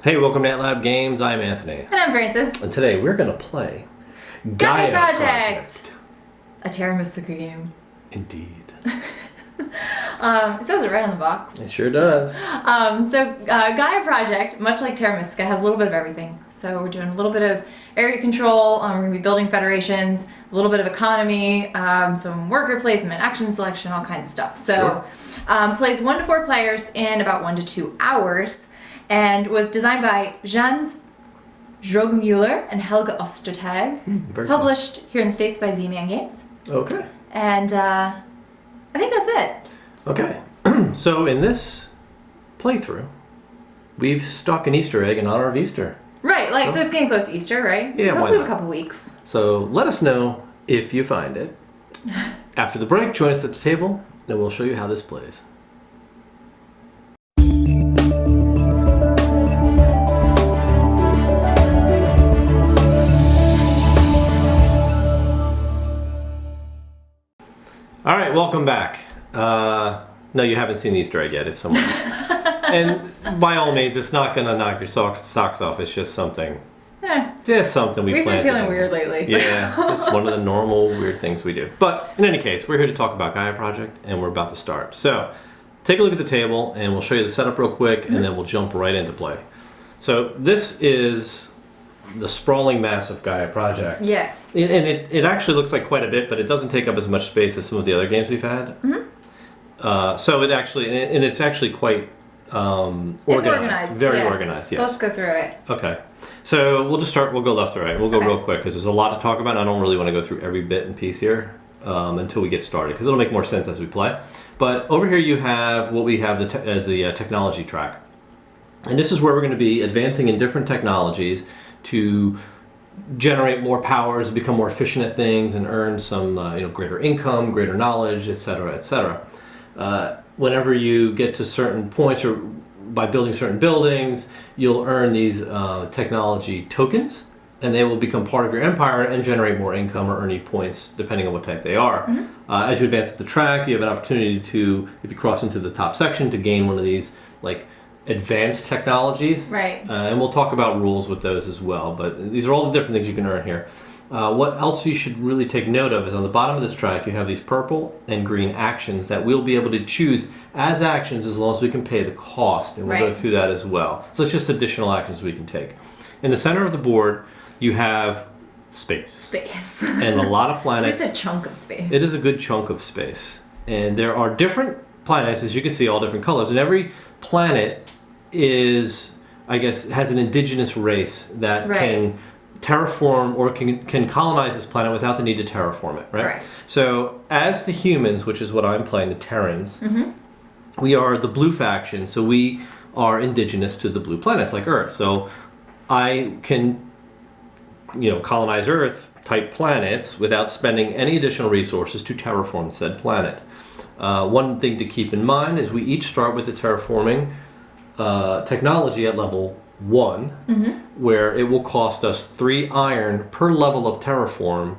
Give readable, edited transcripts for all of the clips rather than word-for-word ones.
Hey, welcome to AntLab Games. I'm Anthony. And I'm Francis. And today we're going to play Gaia Project! A Terra Mystica game. Indeed. It says it right on the box. It sure does. Gaia Project, much like Terra Mystica, has a little bit of everything. So we're doing a little bit of area control, we're going to be building federations, a little bit of economy, some worker placement, action selection, all kinds of stuff. So plays 1 to 4 players in about 1 to 2 hours, and was designed by Jans Drogemuller and Helga Ostertag. Published here in the States by Z-Man Games. Okay. And I think that's it. Okay. So in this playthrough, we've stuck an Easter egg in honor of Easter. Right, so it's getting close to Easter, right? Yeah, why we have not? a couple weeks. So let us know if you find it. After the break, join us at the table, and we'll show you how this plays. All right, welcome back. No, you haven't seen the Easter egg yet. It's somewhere else. And by all means, it's not going to knock your socks off. It's just something. Just something We've been feeling weird lately. So. Yeah, just one of the normal weird things we do. But in any case, we're here to talk about Gaia Project, and we're about to start. So take a look at the table, and we'll show you the setup real quick, and then we'll jump right into play. So this is the sprawling mass of Gaia Project. Yes. And it actually looks like quite a bit, but it doesn't take up as much space as some of the other games we've had. So it actually, and it's actually quite organized. It's organized. Very organized, yes. So let's go through it. Okay. So we'll just start, we'll go left to right. We'll go real quick because there's a lot to talk about. And I don't really want to go through every bit and piece here until we get started because it'll make more sense as we play. But over here you have what we have as the technology track. And this is where we're going to be advancing in different technologies to generate more powers, become more efficient at things, and earn some greater income, greater knowledge, etc., etc. Whenever you get to certain points, or by building certain buildings, you'll earn these technology tokens, and they will become part of your empire and generate more income or earn you points, depending on what type they are. As you advance up the track, you have an opportunity to, if you cross into the top section, to gain one of these like advanced technologies. Right. And we'll talk about rules with those as well, but these are all the different things you can earn here. What else you should really take note of is on the bottom of this track you have these purple and green actions that we'll be able to choose as actions as long as we can pay the cost, and we'll go through that as well. So it's just additional actions we can take. In the center of the board you have space. And a lot of planets. It's a chunk of space. It is a good chunk of space. And there are different planets, as you can see, all different colors, and every planet is, I guess, has an indigenous race that can terraform or can colonize this planet without the need to terraform it, right? Correct. So as the humans, which is what I'm playing, the Terrans, we are the blue faction, so we are indigenous to the blue planets like Earth. So I can, colonize Earth type planets without spending any additional resources to terraform said planet. One thing to keep in mind is we each start with the terraforming technology at level 1, where it will cost us 3 iron per level of terraform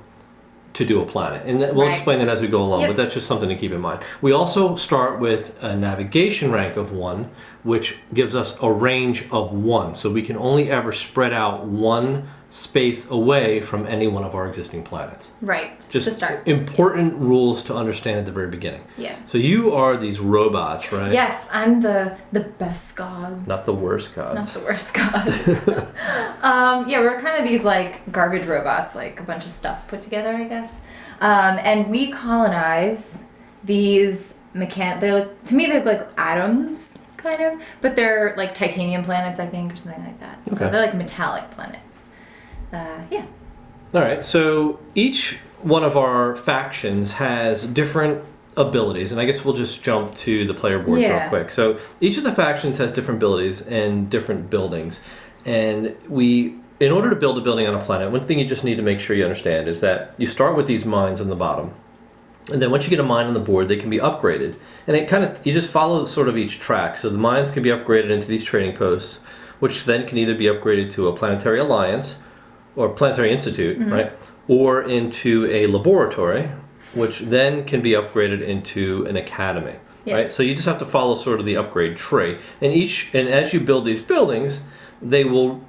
to do a planet. And we'll explain that as we go along, but that's just something to keep in mind. We also start with a navigation rank of 1, which gives us a range of 1. So we can only ever spread out 1 space away from any one of our existing planets. Right, just to start. Important rules to understand at the very begining. Yeah. So you are these robots, right? Yes, I'm the best gods. Not the worst gods. Not the worst gods. We're kind of these like garbage robots, like a bunch of stuff put together, I guess. And we colonize these they're like, to me they look like atoms, kind of, but they're like titanium planets, I think, or something like that. So they're like metallic planets. All right, so each one of our factions has different abilities, and I guess we'll just jump to the player boards real quick. So each of the factions has different abilities and different buildings, and in order to build a building on a planet, one thing you just need to make sure you understand is that you start with these mines on the bottom, and then once you get a mine on the board, they can be upgraded, and you just follow sort of each track. So the mines can be upgraded into these trading posts, which then can either be upgraded to a planetary alliance or planetary institute, right? Or into a laboratory, which then can be upgraded into an academy. Yes. right? So you just have to follow sort of the upgrade tree, and as you build these buildings, they will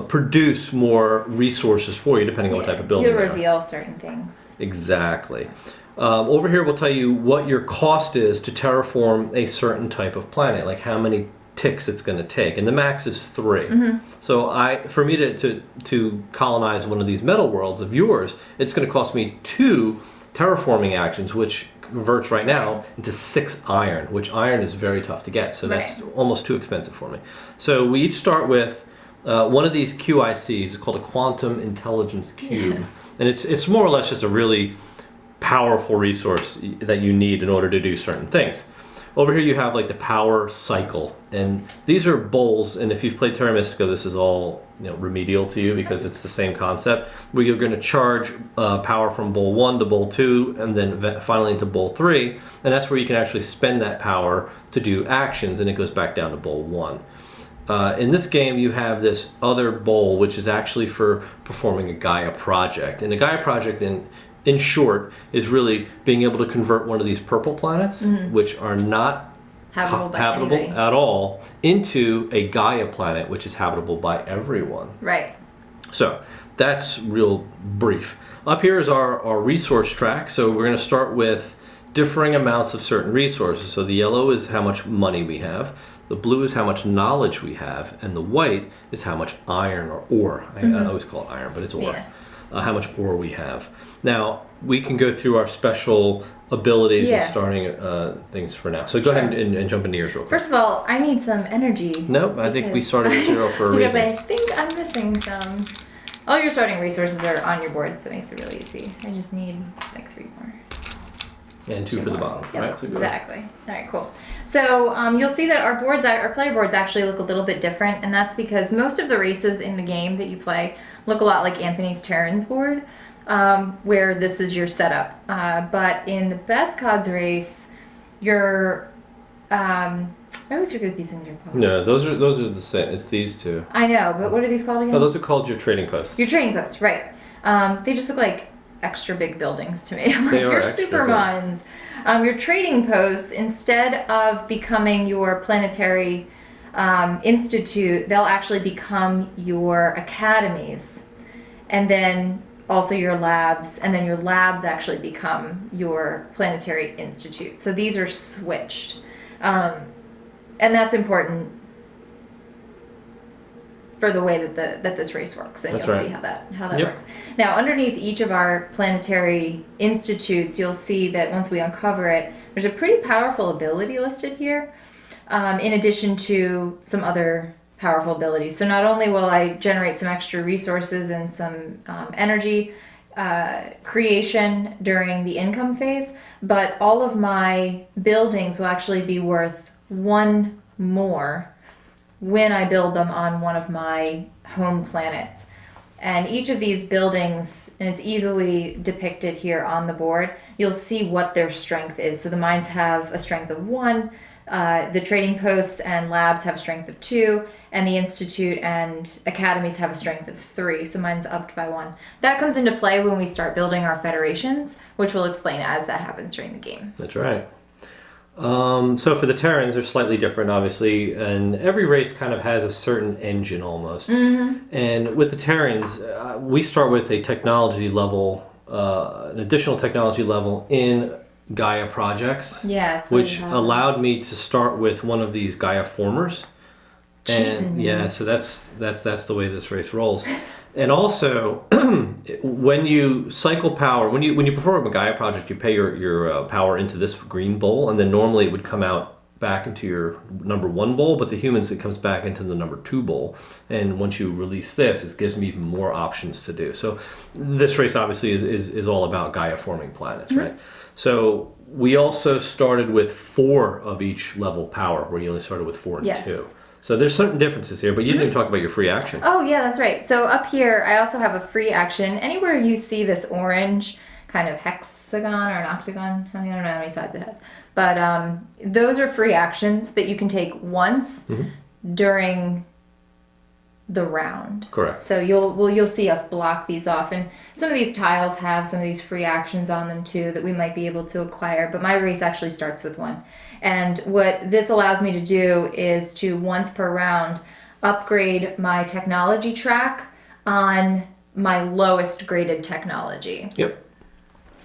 produce more resources for you depending on what type of building. You'll they are. reveal certain things. Exactly. Over here, we'll tell you what your cost is to terraform a certain type of planet, like how many ticks it's going to take, and the max is 3. So for me to colonize one of these metal worlds of yours, it's going to cost me 2 terraforming actions, which converts right now into 6 iron, which iron is very tough to get, so that's almost too expensive for me. So we each start with one of these QICs. It's called a quantum intelligence cube, and it's more or less just a really powerful resource that you need in order to do certain things. Over here you have like the power cycle, and these are bowls, and if you've played Terra Mystica, this is all remedial to you because it's the same concept, where you're going to charge power from bowl 1 to bowl 2 and then finally into bowl 3, and that's where you can actually spend that power to do actions, and it goes back down to bowl 1. In this game you have this other bowl which is actually for performing a Gaia project, and a Gaia project in short, is really being able to convert one of these purple planets, which are not habitable at all, into a Gaia planet, which is habitable by everyone. Right. So that's real brief. Up here is our resource track. So we're going to start with differing amounts of certain resources. So the yellow is how much money we have. The blue is how much knowledge we have. And the white is how much iron or ore. I always call it iron, but it's ore. Yeah. How much ore we have. Now, we can go through our special abilities and starting things for now. So go ahead and jump into yours real quick. First of all, I need some energy. Nope, I think we started with 0 for a because reason. I think I'm missing some. All your starting resources are on your board, so it makes it really easy. I just need like 3 more. And 2 for the bottom, Yep, right? So go exactly. All right, cool. So you'll see that our player boards actually look a little bit different, and that's because most of the races in the game that you play look a lot like Anthony's Terran's board, where this is your setup. But in the Best Gods race, your I always forget these things are called. No, those are the same. It's these 2. I know, but what are these called again? Oh, those are called your trading posts. Your trading posts, right? They just look like extra big buildings to me. They are your extra super big. mines. Your trading posts, instead of becoming your planetary institute, they'll actually become your academies, and then also your labs, and then your labs actually become your planetary institute. So these are switched, and that's important for the way that this race works, and That's you'll right. see how that Yep. works. Now, underneath each of our planetary institutes, you'll see that once we uncover it, there's a pretty powerful ability listed here, in addition to some other powerful abilities. So not only will I generate some extra resources and some energy creation during the income phase, but all of my buildings will actually be worth 1 more when I build them on one of my home planets. And each of these buildings, and it's easily depicted here on the board, you'll see what their strength is. So the mines have a strength of 1, the trading posts and labs have a strength of 2, and the institute and academies have a strength of 3. So mine's upped by 1. That comes into play when we start building our federations, which we'll explain as that happens during the game. That's right. So for the Terrans, they're slightly different, obviously, and every race kind of has a certain engine almost. And with the Terrans, we start with a technology level, an additional technology level in Gaia projects, which allowed me to start with one of these Gaia formers. And yeah, so that's the way this race rolls. And also, when you cycle power, when you perform a Gaia project, you pay your power into this green bowl, and then normally it would come out back into your number 1 bowl, but the humans, it comes back into the number 2 bowl. And once you release this, it gives me even more options to do. So this race obviously is all about Gaia forming planets, right? So we also started with 4 of each level power, where you only started with 4 and 2. So there's certain differences here, but you didn't even talk about your free action. Oh, yeah, that's right. So up here, I also have a free action. Anywhere you see this orange kind of hexagon or an octagon, I don't know how many sides it has, but those are free actions that you can take once during the round. Correct. So you'll see us block these off, and some of these tiles have some of these free actions on them too that we might be able to acquire. But my race actually starts with one, and what this allows me to do is to once per round upgrade my technology track on my lowest graded technology. Yep.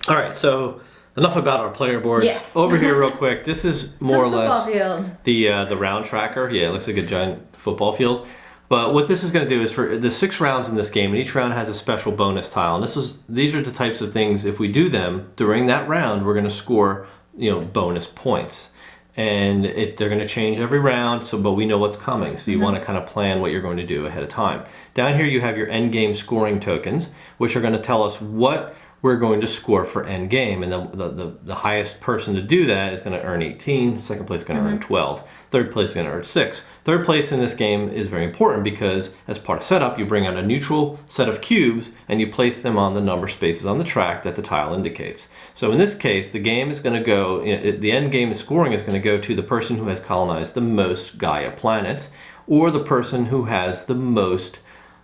All right. So enough about our player boards. Yes. Over here, real quick. This is more or less Field. the round tracker. Yeah, it looks like a giant football field. But what this is going to do is for the 6 rounds in this game, and each round has a special bonus tile. And these are the types of things, if we do them during that round, we're going to score, bonus points. And they're going to change every round, but we know what's coming. So you want to kind of plan what you're going to do ahead of time. Down here you have your end game scoring tokens, which are going to tell us what we're going to score for end game, and the highest person to do that is going to earn 18. Second place is going to earn 12. Third place is going to earn 6. Third place in this game is very important because as part of setup, you bring out a neutral set of cubes and you place them on the number spaces on the track that the tile indicates. So in this case, the game is going to go. The end game scoring is going to go to the person who has colonized the most Gaia planets, or the person who has the most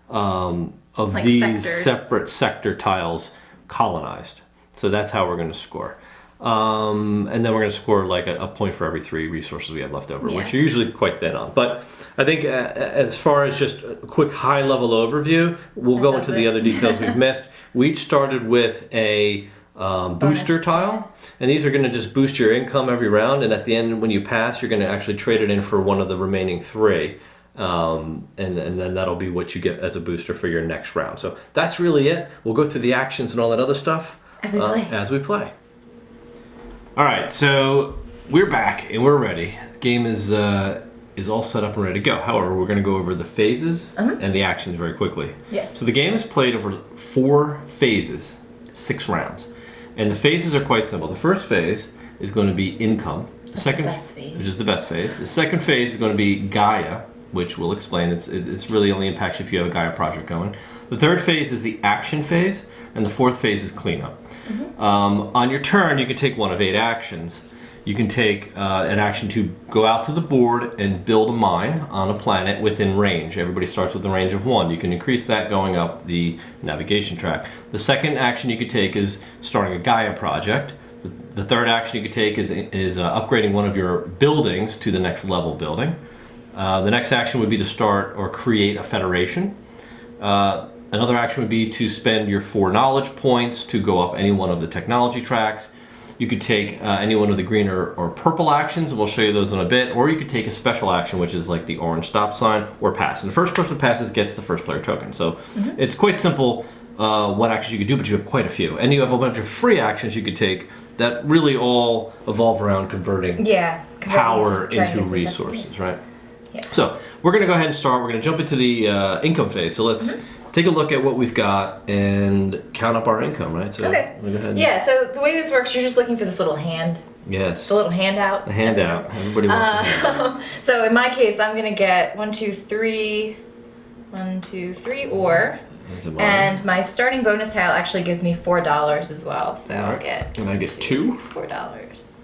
of Like these sectors. separate sector tiles colonized. So that's how we're going to score. And then we're going to score like a point for every 3 resources we have left over, which are usually quite thin on. But I think as far as just a quick high-level overview, we'll go into the other details we've missed. We each started with a booster tile, and these are going to just boost your income every round, and at the end when you pass, you're going to actually trade it in for one of the remaining 3. And then that'll be what you get as a booster for your next round. So that's really it. We'll go through the actions and all that other stuff as we play. All right, so we're back and we're ready. The game is all set up and ready to go. However, we're going to go over the phases and the actions very quickly. Yes. So the game is played over 4 phases, 6 rounds, and the phases are quite simple. The first phase is going to be income. The second, which is the best phase. The second phase is going to be Gaia, which we'll explain. It's really only impacts you if you have a Gaia project going. The third phase is the action phase, and the fourth phase is cleanup. On your turn, you can take one of 8 actions. You can take an action to go out to the board and build a mine on a planet within range. Everybody starts with a range of 1. You can increase that going up the navigation track. The second action you could take is starting a Gaia project. The third action you could take is upgrading one of your buildings to the next level building. The next action would be to start or create a federation. Another action would be to spend your 4 knowledge points to go up any one of the technology tracks. You could take any one of the green or purple actions, and we'll show you those in a bit, or you could take a special action, which is like the orange stop sign, or pass. And the first person who passes gets the first player token. So it's quite simple what actions you could do, but you have quite a few. And you have a bunch of free actions you could take that really all evolve around converting power into resources, right? Yeah. So we're going to go ahead and start. We're going to jump into the income phase. So let's take a look at what we've got and count up our income, right? So okay. Go ahead. Yeah, so the way this works, you're just looking for this little hand. Yes. The little handout. The handout. Everybody wants a handout. So in my case, I'm going to get 1, 2, 3, 1, 2, 3, or. And my starting bonus tile actually gives me $4 as well. So I'll get. And I get 2? $4.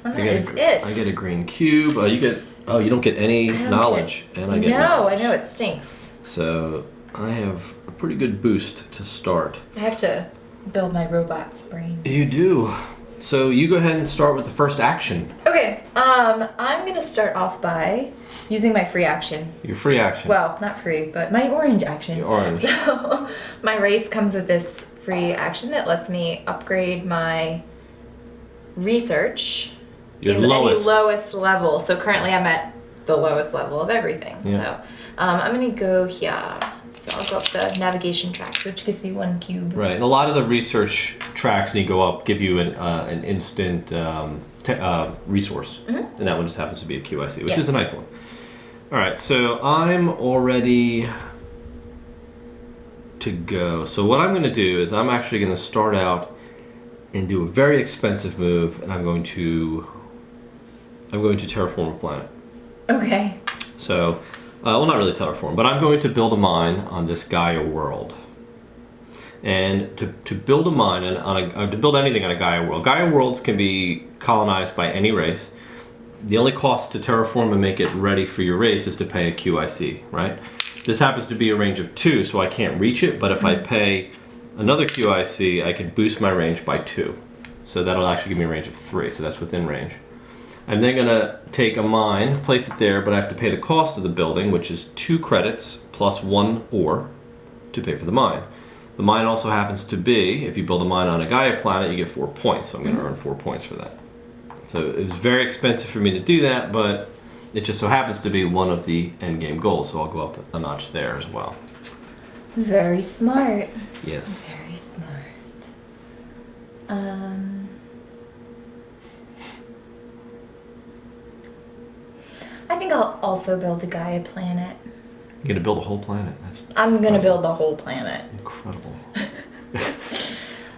And that is it. I get a green cube. You don't get any knowledge. And I get knowledge. I know, it stinks. So I have a pretty good boost to start. I have to build my robot's brains. You do. So you go ahead and start with the first action. Okay, I'm gonna start off by using my free action. Your free action. Well, not free, but my orange action. Your orange. So my race comes with this free action that lets me upgrade my research Your in lowest. the lowest level. So currently I'm at the lowest level of everything. Yeah. So I'm gonna go here. So I'll go up the navigation tracks, which gives me 1 cube. Right, and a lot of the research tracks, when you go up, give you an instant resource, and that one just happens to be a QIC, which is a nice one. All right, so I'm all ready to go. So what I'm going to do is I'm actually going to start out and do a very expensive move, and I'm going to terraform a planet. Okay. So. Well, not really terraform, but I'm going to build a mine on this Gaia world. And to build a mine to build anything on a Gaia world, Gaia worlds can be colonized by any race. The only cost to terraform and make it ready for your race is to pay a QIC, right? This happens to be a range of 2, so I can't reach it, but if I pay another QIC, I can boost my range by 2. So that'll actually give me a range of 3, so that's within range. I'm then gonna take a mine, place it there, but I have to pay the cost of the building, which is 2 credits plus 1 ore to pay for the mine. The mine also happens to be, if you build a mine on a Gaia planet, you get 4 points, so I'm gonna earn 4 points for that. So it was very expensive for me to do that, but it just so happens to be one of the endgame goals, so I'll go up a notch there as well. Very smart. Yes. Very smart. I think I'll also build a Gaia planet. You're gonna build a whole planet. That's I'm gonna build the whole planet. incredible.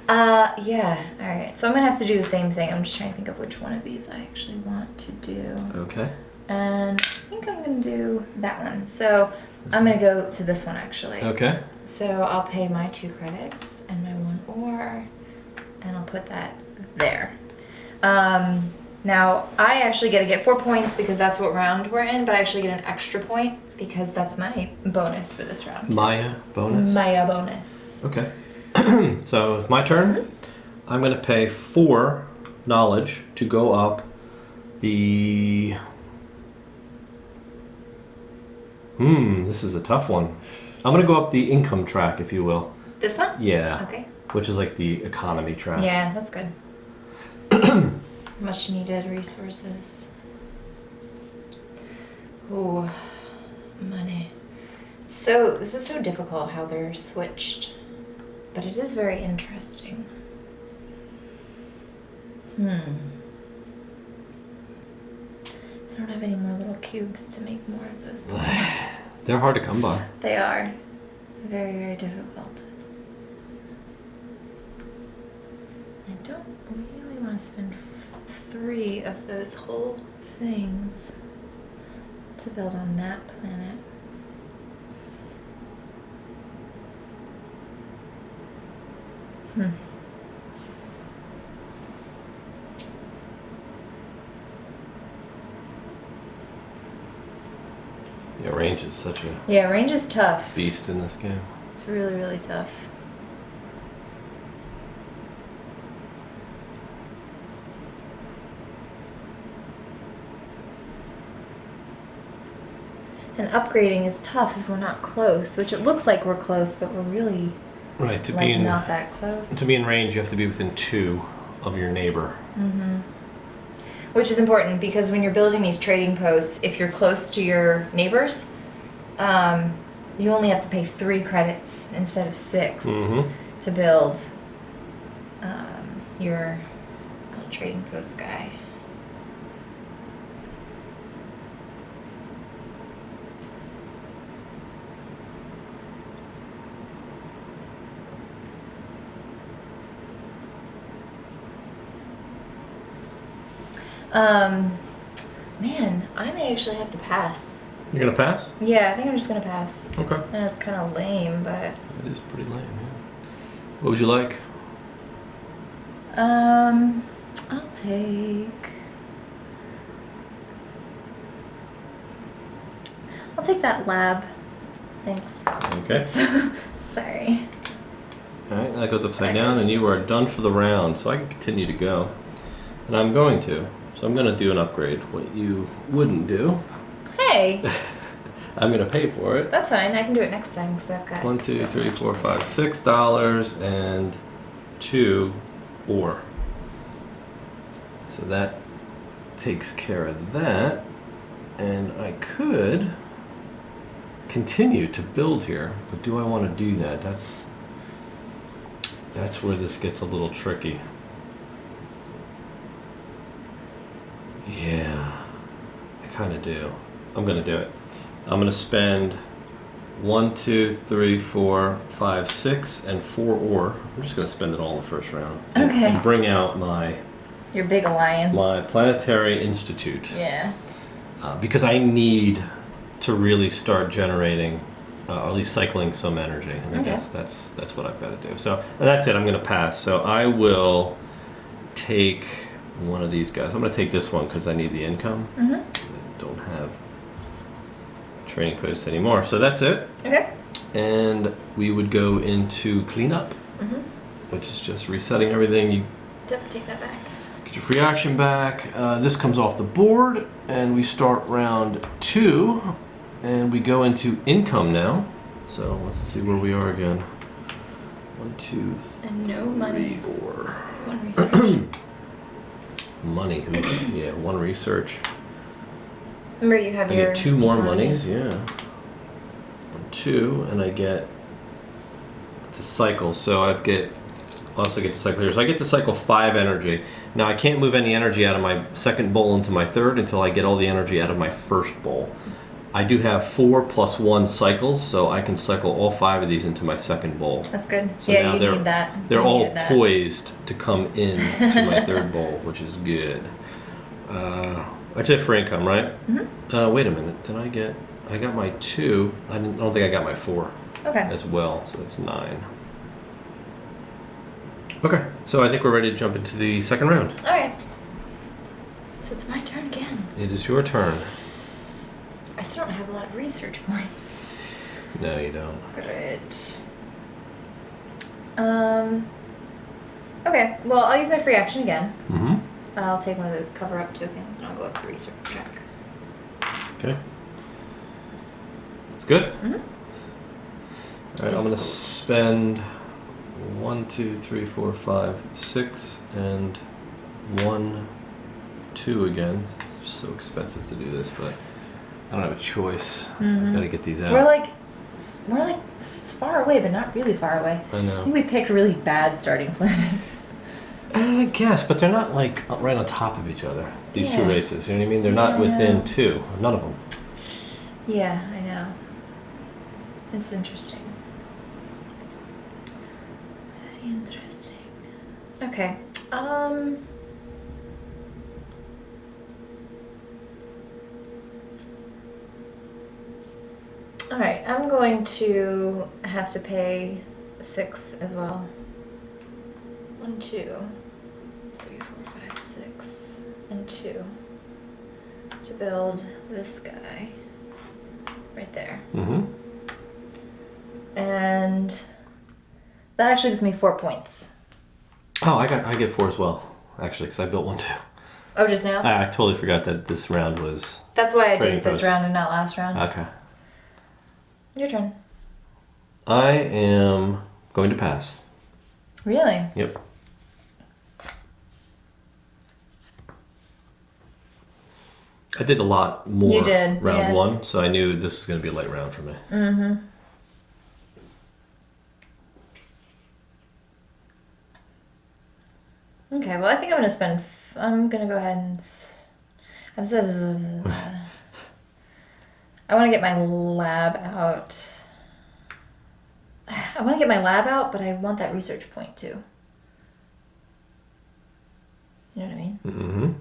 Yeah. All right. So I'm gonna have to do the same thing. I'm just trying to think of which one of these I actually want to do. Okay. And I think I'm gonna do that one. So I'm gonna go to this one actually. Okay. So I'll pay my 2 credits and my 1 ore, and I'll put that there. Now I actually get 4 points because that's what round we're in, but I actually get an extra point because that's my bonus for this round. Maya bonus. Maya bonus. Okay. So it's my turn. I'm gonna pay 4 knowledge to go up the. This is a tough one. I'm gonna go up the income track, if you will. This one? Yeah. Okay. Which is like the economy track. Yeah, that's good. Much needed resources. Ooh, money. So this is so difficult how they're switched, but it is very interesting. I don't have any more little cubes to make more of those. They're hard to come by. They are very, very difficult. I don't really want to spend 3 of those whole things to build on that planet. Yeah, range is such a Yeah, range is tough. beast in this game. It's really, really tough. And upgrading is tough if we're not close, which it looks like we're close, but we're really Right, to like be in not that close. to be in range, you have to be within 2 of your neighbor. Which is important because when you're building these trading posts, if you're close to your neighbors, you only have to pay 3 credits instead of 6 to build your trading post guy. Man, I may actually have to pass. You're gonna pass? Yeah, I think I'm just gonna pass. Okay. And it's kind of lame, but It is pretty lame, yeah. What would you like? I'll take that lab. Thanks. Okay. Sorry. Alright, that goes upside down and you are done for the round, so I can continue to go. And I'm going to. So I'm gonna do an upgrade. What you wouldn't do. Hey, I'm gonna pay for it. that's fine. I can do it next time because I've got. $1, 2, so 3, much. 4, 5, $6 and 2 ore. So that takes care of that. And I could continue to build here, but do I want to do that? That's where this gets a little tricky. Yeah, I kind of do. I'm gonna do it. I'm gonna spend 1, 2, 3, 4, 5, 6, and 4 ore. I'm just gonna spend it all in the first round. Okay. And bring out my Your big alliance. planetary institute. Yeah. Because I need to really start generating, or at least cycling some energy. I think Okay. that's what I've got to do. So and that's it. I'm going to pass. So I will take one of these guys. I'm going to take this one because I need the income. 'Cause I don't have training post anymore. So that's it. Okay. And we would go into cleanup, which is just resetting everything. You Yep, take that back. get your free action back. This comes off the board, and we start round 2, and we go into income now. So let's see where we are again. 1, 2, 3, And no money. 4. One research. Money. Yeah, 1 research. Remember you have I your get 2 more economy. monies, yeah. 1, 2, and I get to cycle. So I also get to cycle here. So I get to cycle 5 energy. Now I can't move any energy out of my second bowl into my third until I get all the energy out of my first bowl. I do have 4 + 1 cycles, so I can cycle all 5 of these into my second bowl. That's good. So yeah, now you they're, need that. They're You all needed that. poised to come in to my third bowl, which is good. I'd say for income, right? Wait a minute. I got my 2. I don't think I got my 4 Okay. as well, so that's 9. Okay, so I think we're ready to jump into the second round. All right. So it's my turn again. It is your turn. I still don't have a lot of research points. No, you don't. Great. Okay, well, I'll use my free action again. Mm-hmm. I'll take one of those cover-up tokens and I'll go up the research track. Okay. It's good? Mm-hmm. All right, I'm going to spend 1, 2, 3, 4, 5, 6, and 1, 2 again. It's just so expensive to do this, but I don't have a choice. I've got to get these out. We're like far away, but not really far away. I I know. think we picked really bad starting planets. I guess, but they're not like right on top of each other. These 2 Yeah. races, you know what I mean? They're not Yeah. within 2. None of them. Yeah, I know. It's interesting. Very interesting. Okay. All right, I'm going to have to pay 6 as well. 1, 2, 3, 4, 5, 6, and 2 to build this guy right there. Mm-hmm. And that actually gives me 4 points. Oh, I get 4 as well, actually, because I built 1 too. Oh, just now? I totally forgot that this round was... That's why I trading did this posts. round and not last round. Okay. Your turn. I am going to pass. Really? Yep. I did a lot more You did, round yeah. 1, so I knew this was going to be a light round for me. Mm-hmm. Okay, well, I think I'm going to spend... I'm going to go ahead and... I want to get my lab out. I want to get my lab out, but I want that research point too. You know what I mean? Mm-hmm.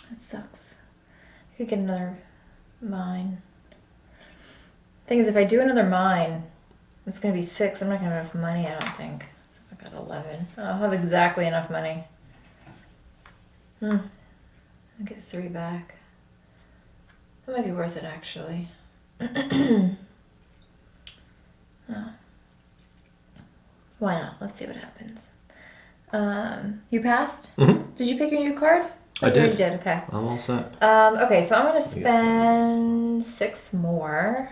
That sucks. I could get another mine. Thing is, if I do another mine, it's going to be 6. I'm not going to have enough money, I don't think. So I got 11. I'll have exactly enough money. I'll get 3 back. That might be worth it, actually. Oh. Why not? Let's see what happens. You passed? Mm-hmm. Did you pick your new card? I You did. already did, okay. I'm all set. Okay, so I'm going to spend 6 more.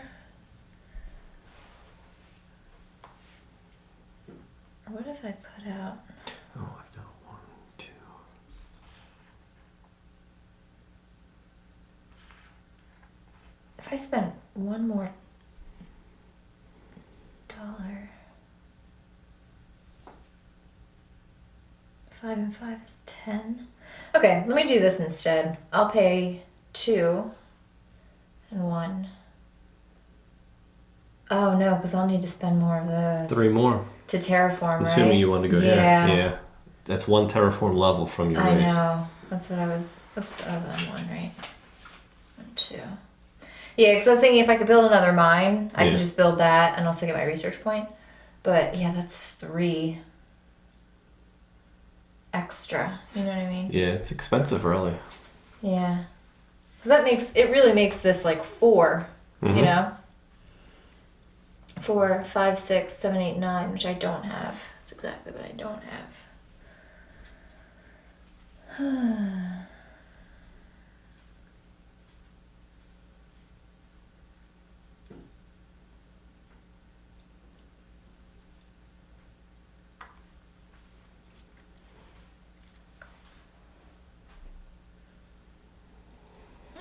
What if I put out... Oh, I've done 1, 2. If I spent one more dollar... 5 and 5 is 10. Okay, let me do this instead. I'll pay 2 and 1. Oh no, because I'll need to spend more of those. 3 more. To terraform, right? Assuming you want to go Yeah. here. Yeah. That's 1 terraform level from your I race. know. That's what I was... Oops, I was on 1, right? 1, 2. Yeah, because I was thinking if I could build another mine, I could just build that and also get my research point. But yeah, that's 3 extra. You know what I mean? Yeah, it's expensive early. Yeah. Because that makes... It really makes this like 4 Mhm. You know? 4, 5, 6, 7, 8, 9, which I don't have. That's exactly what I don't have.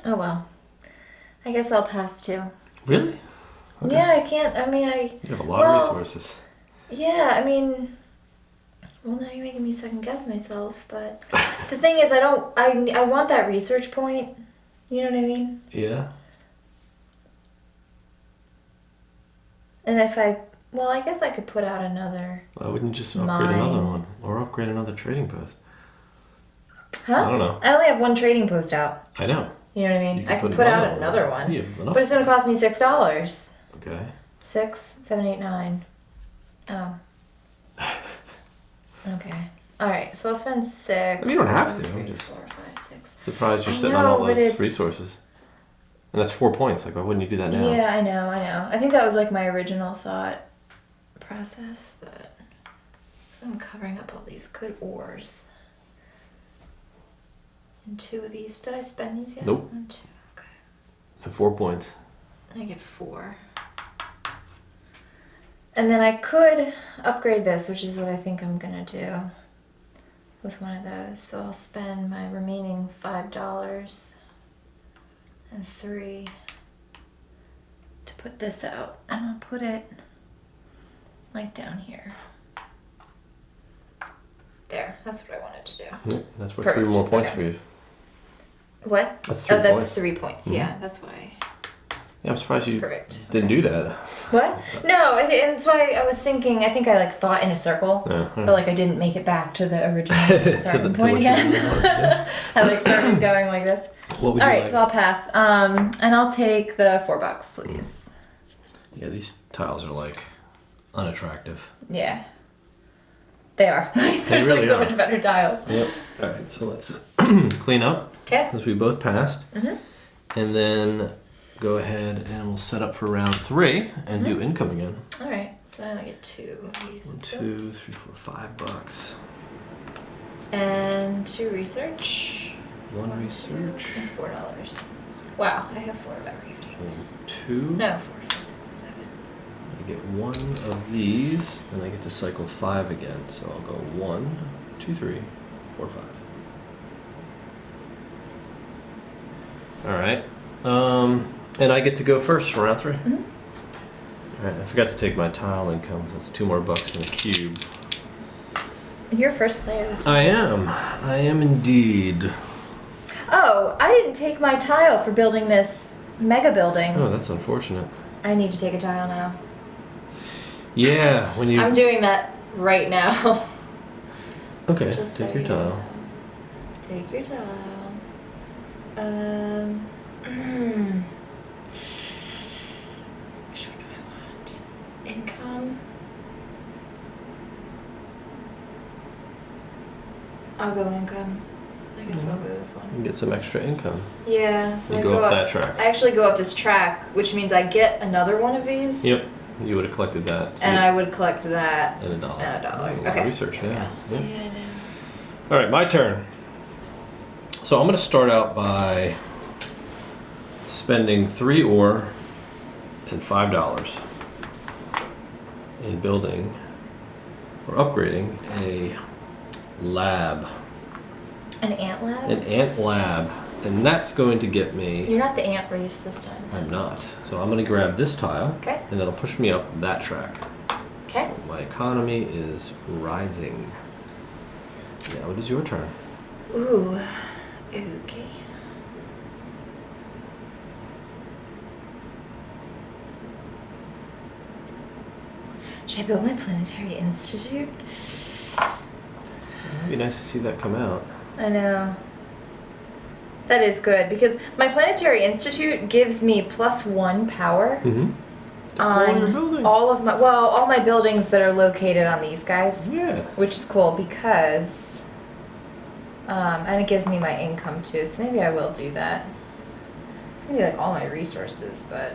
Oh well. I guess I'll pass too. Really? Okay. Yeah, I can't. I mean, You have a lot of resources. Yeah, I mean, well, now you're making me second guess myself. But the thing is, I want that research point. You know what I mean? Yeah. And well, I guess I could put out another. Why wouldn't you just upgrade another one? Or upgrade another trading post? Huh? I don't know. I only have one trading post out. I know. You know what I You mean? can I could put put out another another one. one. You have enough. But it's going to cost me $6. Okay. 6, 7, 8, 9. Oh. Okay. All right. So I'll spend 6. I mean, you don't have 1, to. 2, I'm 3, just 4, 5, 6. surprised you're I sitting on know, all but those it's- resources. And that's 4 points. Like, why wouldn't you do that now? Yeah, I know. I think that was like my original thought process, but 'cause I'm covering up all these good ores. And 2 of these. Did I spend these yet? Nope. 1, 2. Okay. And 4 points. I get 4. And then I could upgrade this, which is what I think I'm gonna do with one of those. So I'll spend my remaining $5 and 3 to put this out. And I'll put it like down here. There, that's what I wanted to do. Yep, that's what Perfect. 3 more points Okay. for you. What? That's 3 Oh, that's points. 3 points. Mhm. Yeah, that's why. Yeah, I'm surprised you Perfect. didn't do that. What? No, and that's why I was thinking. I think I like thought in a circle, Yeah. but like I didn't make it back to the original To starting to point what you again. really wanted to I like started going like this. do. What would All you right, like? so I'll pass. And I'll take the $4, please. Yeah, these tiles are like unattractive. Yeah, they are. There's really like so are. much better tiles. Yep. All right, so let's clean up Okay. as we both passed, Mhm. and then go ahead and we'll set up for round 3 and do income again. All right. So I only get 2 of these. 1, 2, Oops. 3, 4, $5. And 2 research. 1 research. And $4. Wow, I have 4 of everything. And 2. No, 4, 5, 6, 7. I get 1 of these, and I get to cycle 5 again. So I'll go 1, 2, 3, 4, 5. All right. And I get to go first for round 3. Mhm. All right. I forgot to take my tile income. So it's $2 more bucks in a cube. And you're first player this time. I am indeed. Oh, I didn't take my tile for building this mega building. Oh, that's unfortunate. I need to take a tile now. Yeah, when you. I'm doing that right now. Okay, Just take so your you tile. know. Take your tile. Which one do I want? Income. I'll go income. I guess I'll go this You one. can get some extra income. Yeah, so You I go go up that track. I actually go up this track, which means I get another one of these. Yep, you would have collected that. So And you- I would collect that. and $1. And $1. A lot of Okay. research, yeah. Yeah, yeah. I know. All right, my turn. So I'm going to start out by spending 3 ore and $5 in building or upgrading a lab, An ant lab? an ant lab, and that's going to get me. You're not the ant race this time. I'm not. So I'm going to grab this tile, Okay. and it'll push me up that track. Okay. My economy is rising. Now it is your turn. Ooh. Okay. Should I build my planetary institute? It'd be nice to see that come out. I know. That is good because my planetary institute gives me +1 power Mm-hmm. All your on buildings. all my buildings that are located on these guys, Yeah. which is cool because and it gives me my income too. So maybe I will do that. It's gonna be like all my resources, but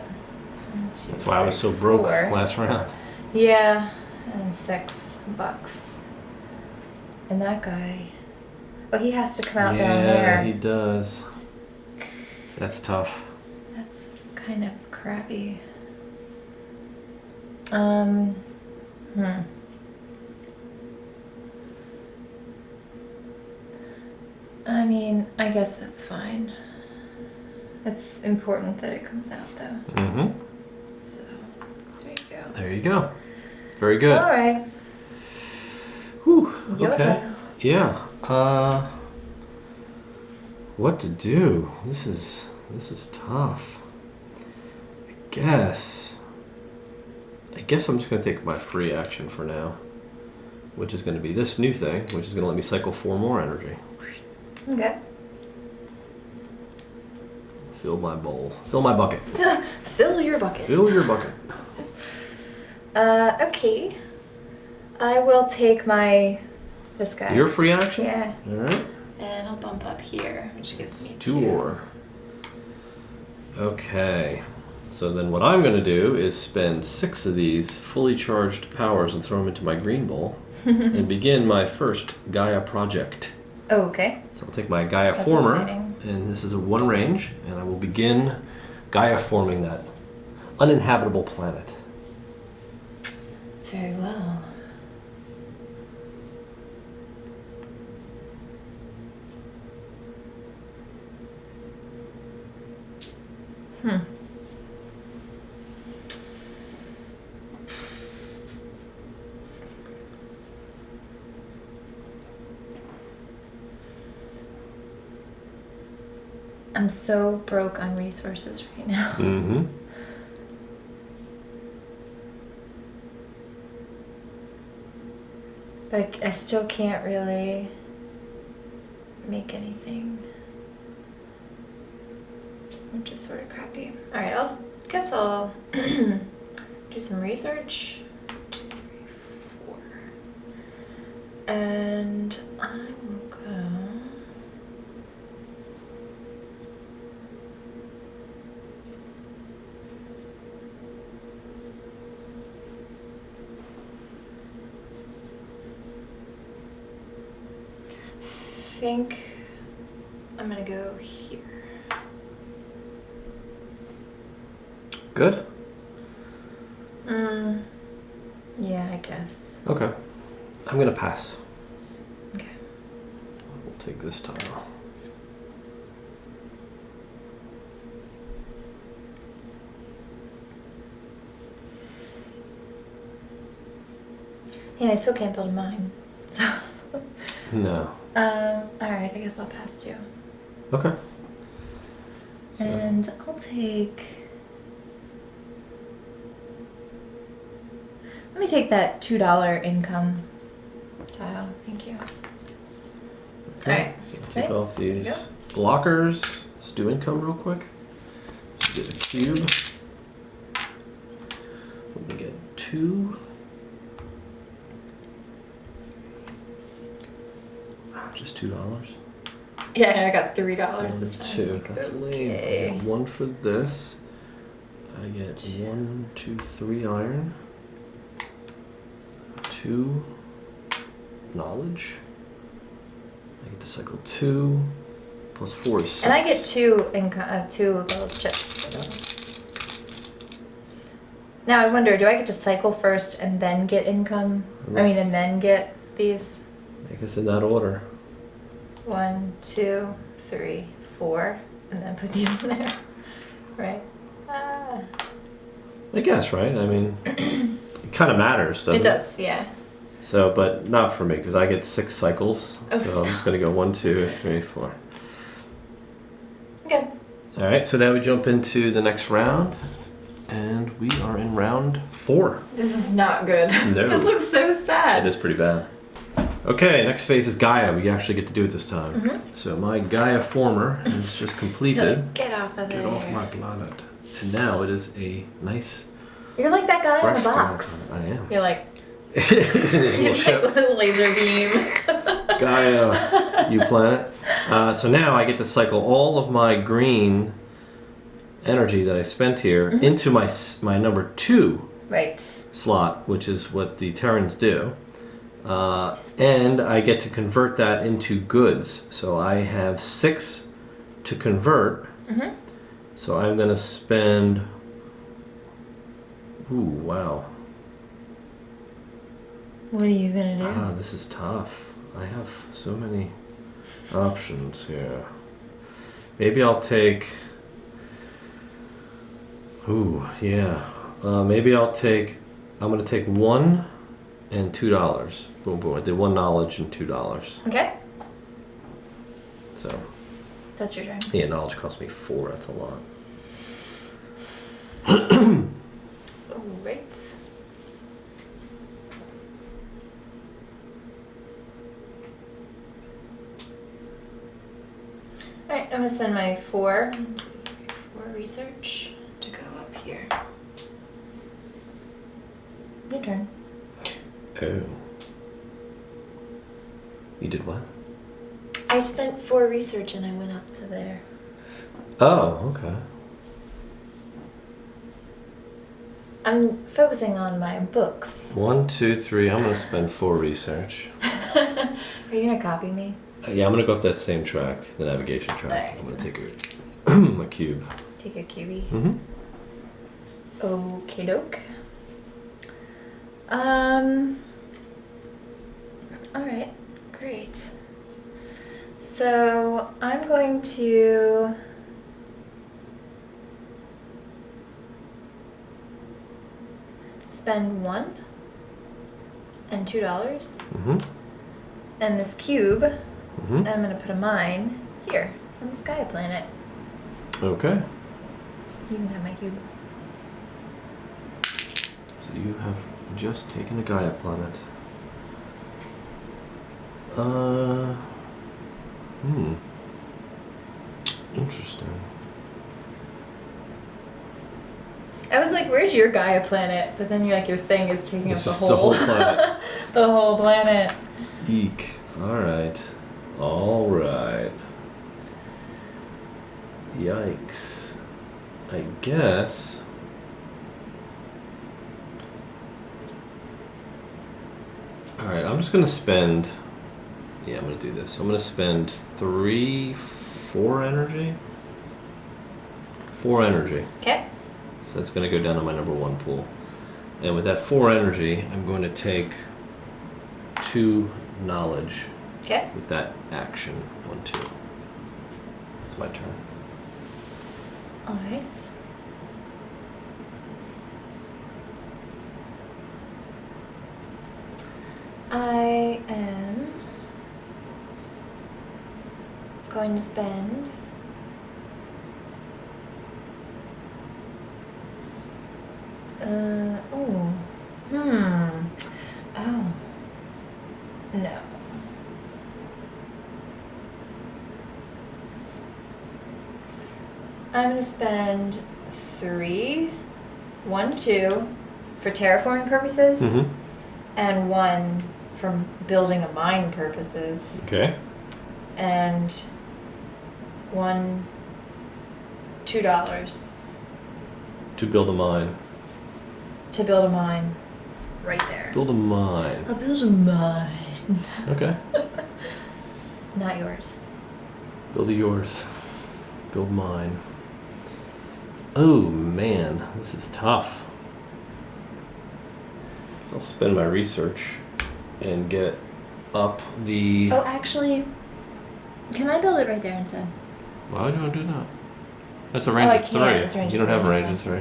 1, 2, That's why I was so 3, broke 4. last round. Yeah, and $6. And that guy. Oh, he has to come out down there. Yeah, he does. That's tough. That's kind of crappy. I mean, I guess that's fine. It's important that it comes out, though. Mm-hmm. So, there you go. There you go. Very good. All right. Whew. Your Okay. turn. Yeah. What to do? This is tough. I guess I'm just gonna take my free action for now, which is gonna be this new thing, which is gonna let me cycle 4 more energy. Okay. Fill my bowl. Fill my bucket. Fill your bucket. Fill your bucket. Okay. I will take this guy. Your free action? Yeah. All right. And I'll bump up here, which gives me 2 2. more. Okay. So then what I'm going to do is spend 6 of these fully charged powers and throw them into my green bowl and begin my first Gaia project. Oh, okay. So I'll take my Gaia That's former, exciting. and this is a 1 range, and I will begin Gaia forming that uninhabitable planet. Very well. I'm so broke on resources right now. Mm-hmm. But I still can't really make anything. Which is sort of crappy. Alright, guess I'll do some research. 2, 3, 4. And I will go. I think I'm gonna go here. Good? Yeah, I guess. Okay. I'm going to pass. Okay. We'll take this tile. And I still can't build a mine. So No. alright, I guess I'll pass too. Okay. So, And I'll take. Let me take that $2 income tile. Thank you. okay. Alright. So I'll take Ready? off Here you these blockers. Let's do income real quick. Let's get a cube. Let me get 2. Wow, just $2. Yeah, I got $3 this time. 2. That's lame. I Okay. get 1 for this. I get 1, 2, 3 iron. 2 knowledge. I get to cycle 2 plus 4 is 6. And I get 2 income, 2 little chips. So. Now I wonder, do I get to cycle first and then get income? And then get these? I guess in that order. 1, 2, 3, 4, and then put these in there, right? Ah. I guess, right? I mean, it kind of matters, doesn't it? It does, yeah. So, but not for me, because I get 6 cycles. Oh, so I'm just going to go 1, 2, 3, 4. Okay. All right, so now we jump into the next round. And we are in round 4. This is not good. No. This looks so sad. It is pretty bad. Okay, next phase is Gaia. We actually get to do it this time. Mm-hmm. So my Gaia former is just completed. Get off of there. Get off my planet. And now it is a nice, You're like that guy in fresh the box. Gaia planet. You're like, I am. Isn't it a little he's ship? like with a laser beam. Gaia, you planet. So now I get to cycle all of my green energy that I spent here into my number 2 Right. slot, which is what the Terrans do. And I get to convert that into goods. So I have 6 to convert. So I'm going to spend... Ooh, wow. What are you gonna do? Ah, this is tough. I have so many options here. Maybe I'll take... Ooh, yeah. Maybe I'll take... I'm going to take 1 and $2. Boom, boom. I did 1 knowledge and $2. Okay. So, That's your turn. yeah, knowledge cost me 4. That's a lot. Right. Alright, I'm gonna spend my 4 research to go up here. Your turn. Oh. You did what? I spent 4 research and I went up to there. Oh, okay. I'm focusing on my books. 1, 2, 3. I'm going to spend 4 research. Are you gonna copy me? Yeah, I'm going to go up that same track, the navigation track. Alright. I'm going to take my cube. Take a QB. Mm-hmm. Okie doke. Alright, great. So I'm going to spend 1 and $2 Mm-hmm. and this cube, Mm-hmm. and I'm gonna put a mine here on this Gaia planet. Okay. You can have my cube. So you have just taken a Gaia planet. Interesting. I was like, where's your Gaia planet? But then you're like, your thing is taking This up is the the whole, whole planet. the whole planet. Eek. Alright. Alright. Yikes. I guess... Alright, I'm just gonna spend... Yeah, I'm gonna do this. I'm gonna spend 4 energy? 4 energy. Okay. So that's gonna go down to my number 1 pool. And with that 4 energy, I'm going to take 2 knowledge Okay. with that action. 1, 2. It's my turn. All right. I am going to spend oh. Oh. No. I'm gonna spend 3, 1, 2 for terraforming purposes, Mm-hmm. and 1 for building a mine purposes, Okay. and 1, $2 To build a mine. to build a mine right there. Build a mine. I'll build a mine. Okay. Not yours. Build yours. Build mine. Oh man, this is tough. So I'll spend my research and get up the... Oh, actually, can I build it right there instead? Why would you want to do that? That's a range I of can't. 3. It's a range You of don't have a 3, range of 3.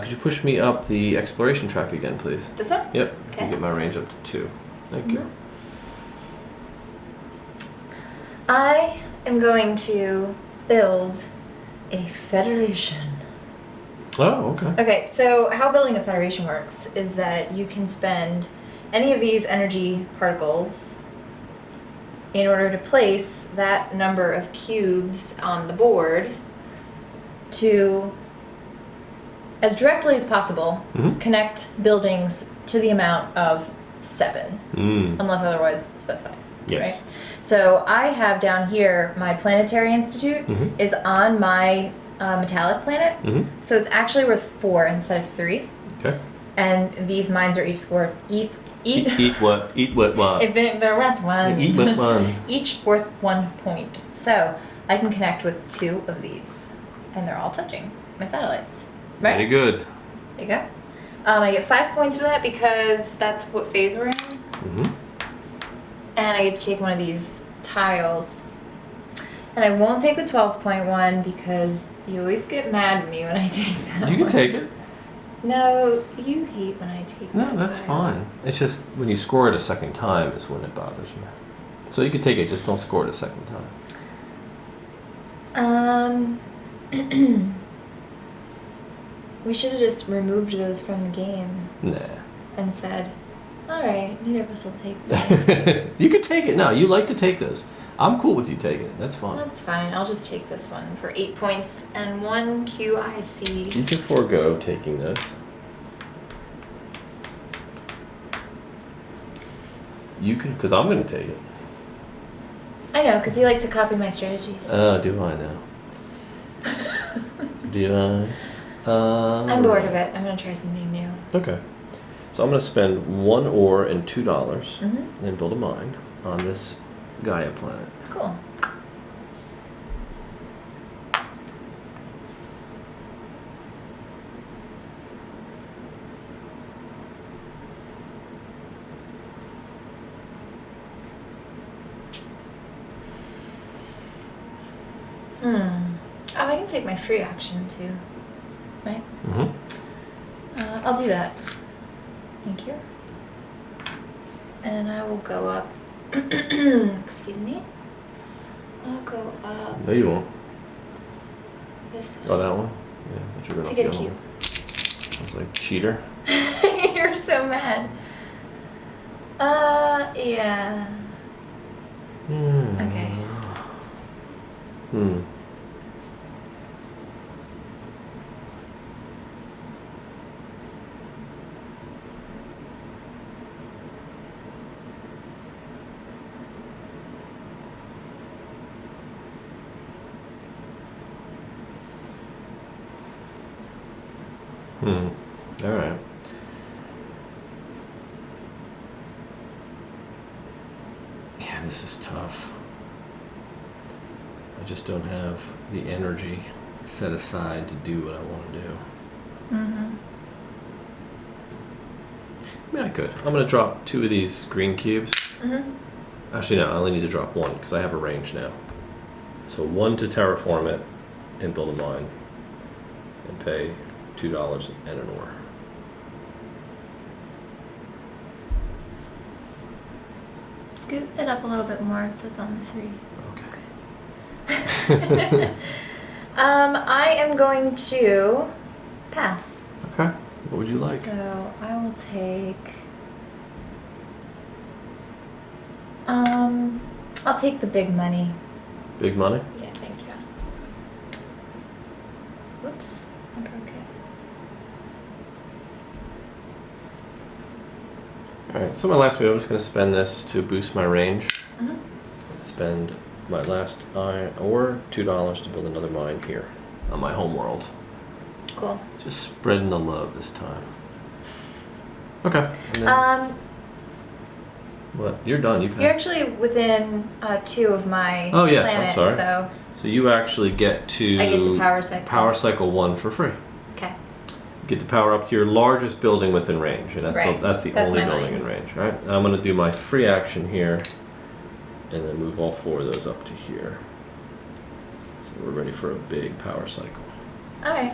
Could you push me up the exploration track again, please? This one? Yep. Okay. You get my range up to 2. Thank you. I am going to build a federation. Oh, okay. Okay, so how building a federation works is that you can spend any of these energy particles in order to place that number of cubes on the board to, as directly as possible, Mhm. connect buildings to the amount of 7, unless otherwise specified. Yes. Right? So I have down here my Planetary Institute Mhm. is on my metallic planet. Mm-hmm. So it's actually worth 4 instead of 3. Okay. And these mines are each worth Eat what? Eat what? they're worth 1. Eat what? 1. Each worth 1 point. So I can connect with 2 of these, and they're all touching my satellites. Right? Very good. There you go. I get 5 points for that because that's what phase we're in. Mm-hmm. And I get to take one of these tiles. And I won't take the 12.1 because you always get mad at me when I take that. You can take it. No, you hate when I take No, that that's tile. fine. It's just when you score it a second time is when it bothers me. So you can take it, just don't score it a second time. We should have just removed those from the game Nah. and said, all right, neither of us will take this. You can take it. No, you like to take this. I'm cool with you taking it. That's fine. That's fine. I'll just take this one for 8 points and 1 QIC. You can forego taking this. You can, because I'm going to take it. I know, because you like to copy my strategies. Oh, do I now? Do I? I'm bored of it. I'm going to try something new. Okay. So I'm going to spend 1 ore and $2 Mm-hmm. and build a mine on this Gaia planet. Cool. Oh, I can take my free action too. Right? Mm-hmm. I'll do that. Thank you. And I will go up. Excuse me. I'll go up No, you won't. this Oh, way. that one? Yeah, I thought you were To going get a off the cube. other one. I was like, cheater. You're so mad. Yeah. Okay. Hmm. All right. Yeah, this is tough. I just don't have the energy set aside to do what I want to do. Mm-hmm. I mean, I could. I'm going to drop 2 of these green cubes. Mm-hmm. Actually, no, I only need to drop 1 because I have a range now. So 1 to terraform it and build a mine and pay $2 and an ore. Scoot it up a little bit more so it's on the 3. Okay. I am going to pass. Okay. What would you like? So I will take. I'll take the big money. Big money? Yeah, thank you. Whoops, I broke it. Alright, so my last move, I'm just going to spend this to boost my range. Mm-hmm. Spend my last iron ore, $2 to build another mine here on my home world. Cool. Just spreading the love this time. Okay. And then, what? You're done. You passed. You're actually within 2 of my Oh, yes, I'm planet, sorry. so So you actually get to I get to power cycle. Power cycle 1 for free. Okay. You get to power up to your largest building within range, and that's Right. that's the That's only my building mine. in range. All right. I'm going to do my free action here, and then move all 4 of those up to here. So we're ready for a big power cycle. All right.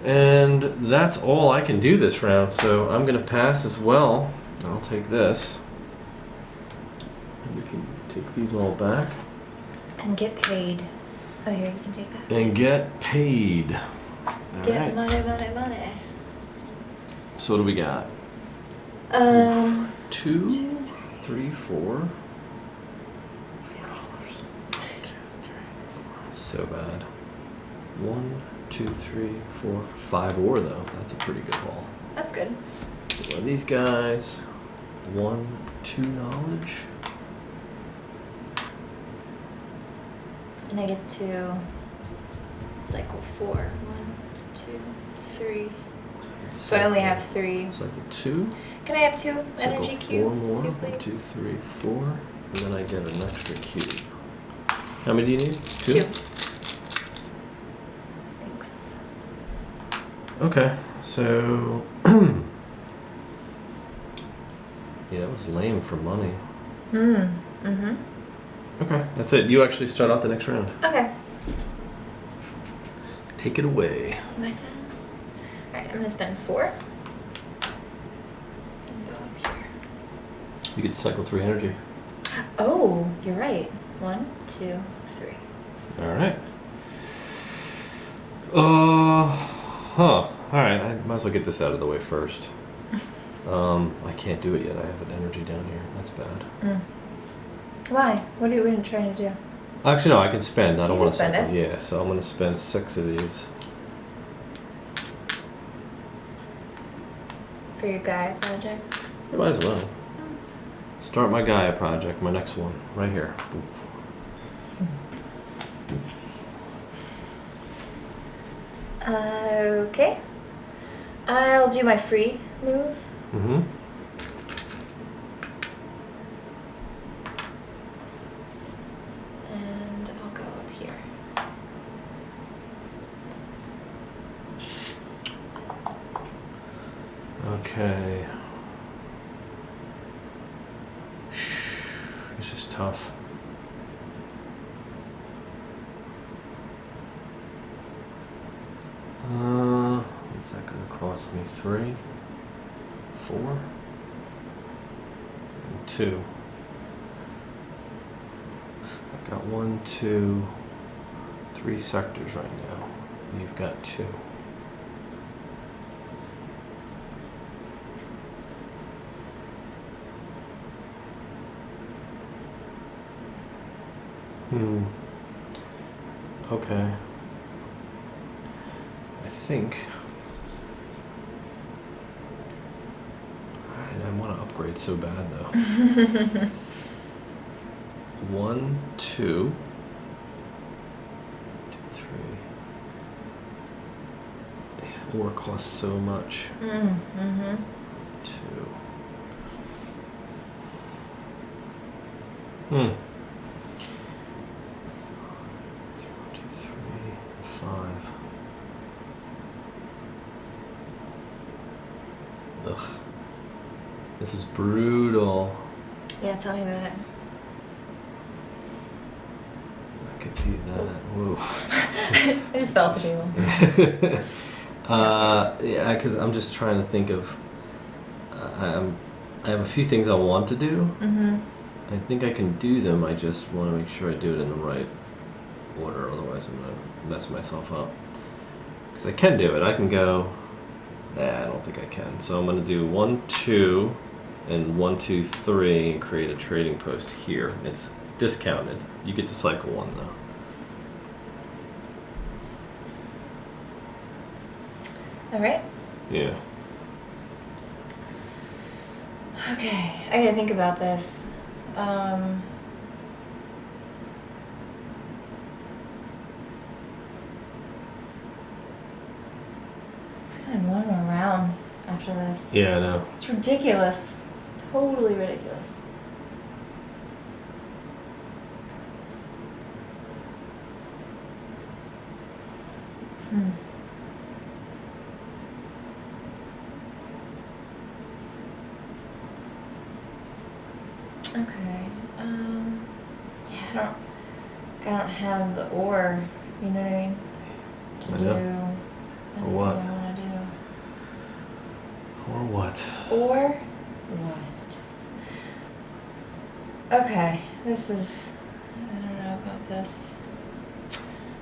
And that's all I can do this round, so I'm going to pass as well. I'll take this. And we can take these all back. And get paid. Oh, here, you can take that. And get paid. All Get right. money, money, money. So what do we got? 2, 3, 4. $4. 2, 3, 4. So bad. 1, 2, 3, 4, 5 ore though. That's a pretty good haul. That's good. One of these guys. 1, 2 knowledge. And I get to cycle 4. 1, 2, 3. So I only have 3. Cycle 2. Can I have 2 energy Cycle 4 cubes? more. 2, 1, 2, please. 3, 4. And then I get an extra cube. How many do you need? 2? 2. Thanks. Okay, so yeah, that was lame for money. Mm-hmm. Okay, that's it. You actually start out the next round. Okay. Take it away. My turn. Alright, I'm gonna spend 4. And go up here. You get to cycle 3 energy. Oh, you're right. 1, 2, 3. All right. Alright, I might as well get this out of the way first. I can't do it yet. I have an energy down here. That's bad. Why? What are you trying to do? Actually, no, I can spend. I don't You want to can spend cycle. Yeah, so I'm going to spend 6 of these. For your Gaia project? You might as well. Start my Gaia project, my next one, right here. Oof. Okay. I'll do my free move. Mm-hmm. And I'll go up here. Okay. This is tough. What's that going to cost me? 3, 4, and 2. I've got 1, 2, 3 sectors right now. You've got 2. Okay. I think I want to upgrade so bad though. 1, 2, 2, 3. Yeah, ore costs so much. 2. Hmm. 2, 3, 5. Ugh. This is brutal. Yeah, tell me about it. I could do that. Whoa. I just fell off the table. Yeah, because I'm just trying to think of. I have a few things I want to do. I think I can do them. I just want to make sure I do it in the right order. Otherwise, I'm gonna mess myself up. Because I can do it. I can go. I don't think I can. So I'm gonna do 1, 2, and 1, 2, 3, and create a trading post here. It's discounted. You get to cycle 1 though. All right. Yeah. Okay, I gotta think about this. One more round after this. Yeah, I know. It's ridiculous. Totally ridiculous. Okay. Yeah, I don't have the ore, you know what I mean? To I do know. anything what? I want to do. Or what? Or what? Okay, this is. I don't know about this.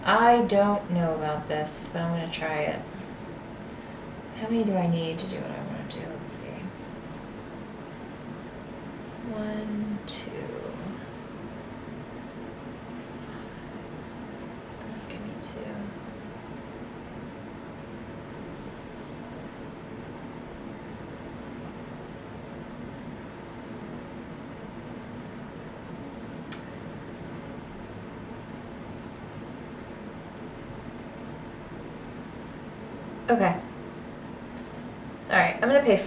I don't know about this, but I'm gonna try it. How many do I need to do what I want to do? Let's see. 1, 2. Give me 2. Okay. All right. I'm gonna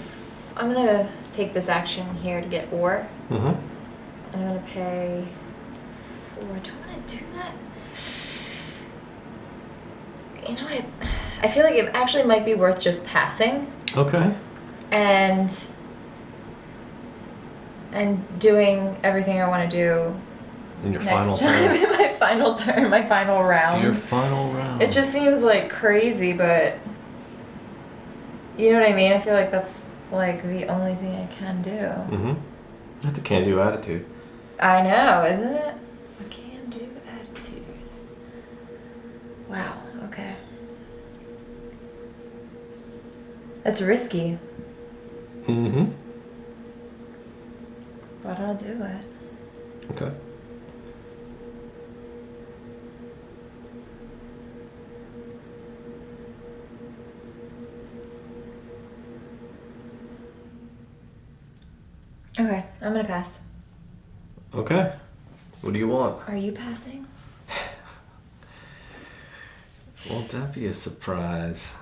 I'm gonna take this action here to get ore. Mm-hmm. And I'm gonna pay 4. Do I want to do that? You know what? I feel like it actually might be worth just passing. Okay. And doing everything I want to do In your next final time turn. in my final turn, my final round. Your final round. It just seems like crazy, but you know what I mean? I feel like that's like the only thing I can do. Mm-hmm. That's a can-do attitude. I know, isn't it? A can-do attitude. Wow, okay. It's risky, Mm-hmm. but I'll do it. Okay. Okay, I'm gonna pass. Okay. What do you want? Are you passing? Won't that be a surprise?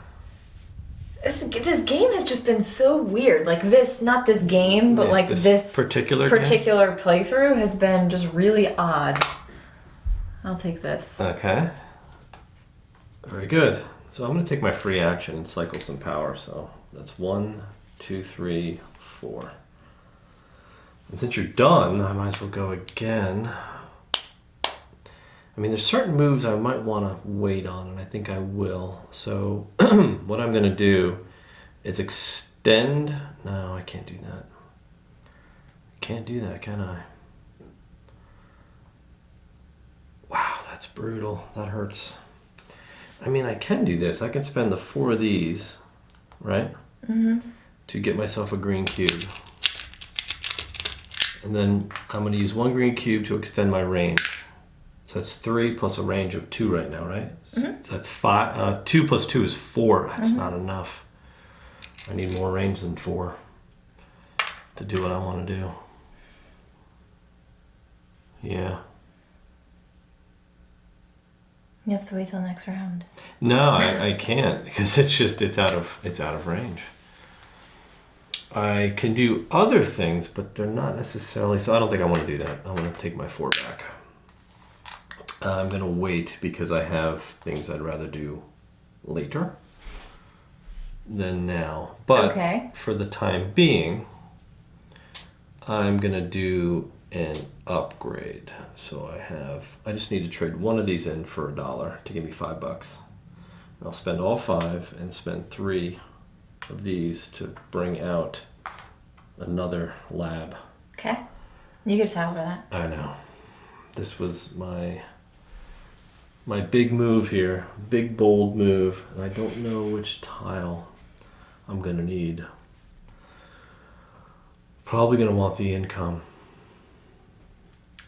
This game has just been so weird. Like this, not this game, but Yeah, like this particular game? playthrough has been just really odd. I'll take this. Okay. Very good. So I'm going to take my free action and cycle some power. So that's 1, 2, 3, 4. And since you're done, I might as well go again. I mean, there's certain moves I might want to wait on, and I think I will. So what I'm going to do is extend. No, I can't do that. Can't do that, can I? Wow, that's brutal. That hurts. I mean, I can do this. I can spend the 4 of these, right? Mm-hmm. To get myself a green cube. And then I'm going to use 1 green cube to extend my range. So that's 3 plus a range of 2 right now, right? Mm-hmm. So that's 5. 2 plus 2 is 4. That's not enough. I need more range than 4 to do what I want to do. Yeah. You have to wait till next round. No, I can't because it's out of range. I can do other things, but they're not necessarily. So I don't think I want to do that. I want to take my 4 back. I'm going to wait because I have things I'd rather do later than now. But Okay. for the time being, I'm going to do an upgrade. So I just need to trade 1 of these in for $1 to give me $5. I'll spend all 5 and spend 3 of these to bring out another lab. Okay. You get time for that. I know. This was my big move here. Big, bold move. And I don't know which tile I'm going to need. Probably going to want the income.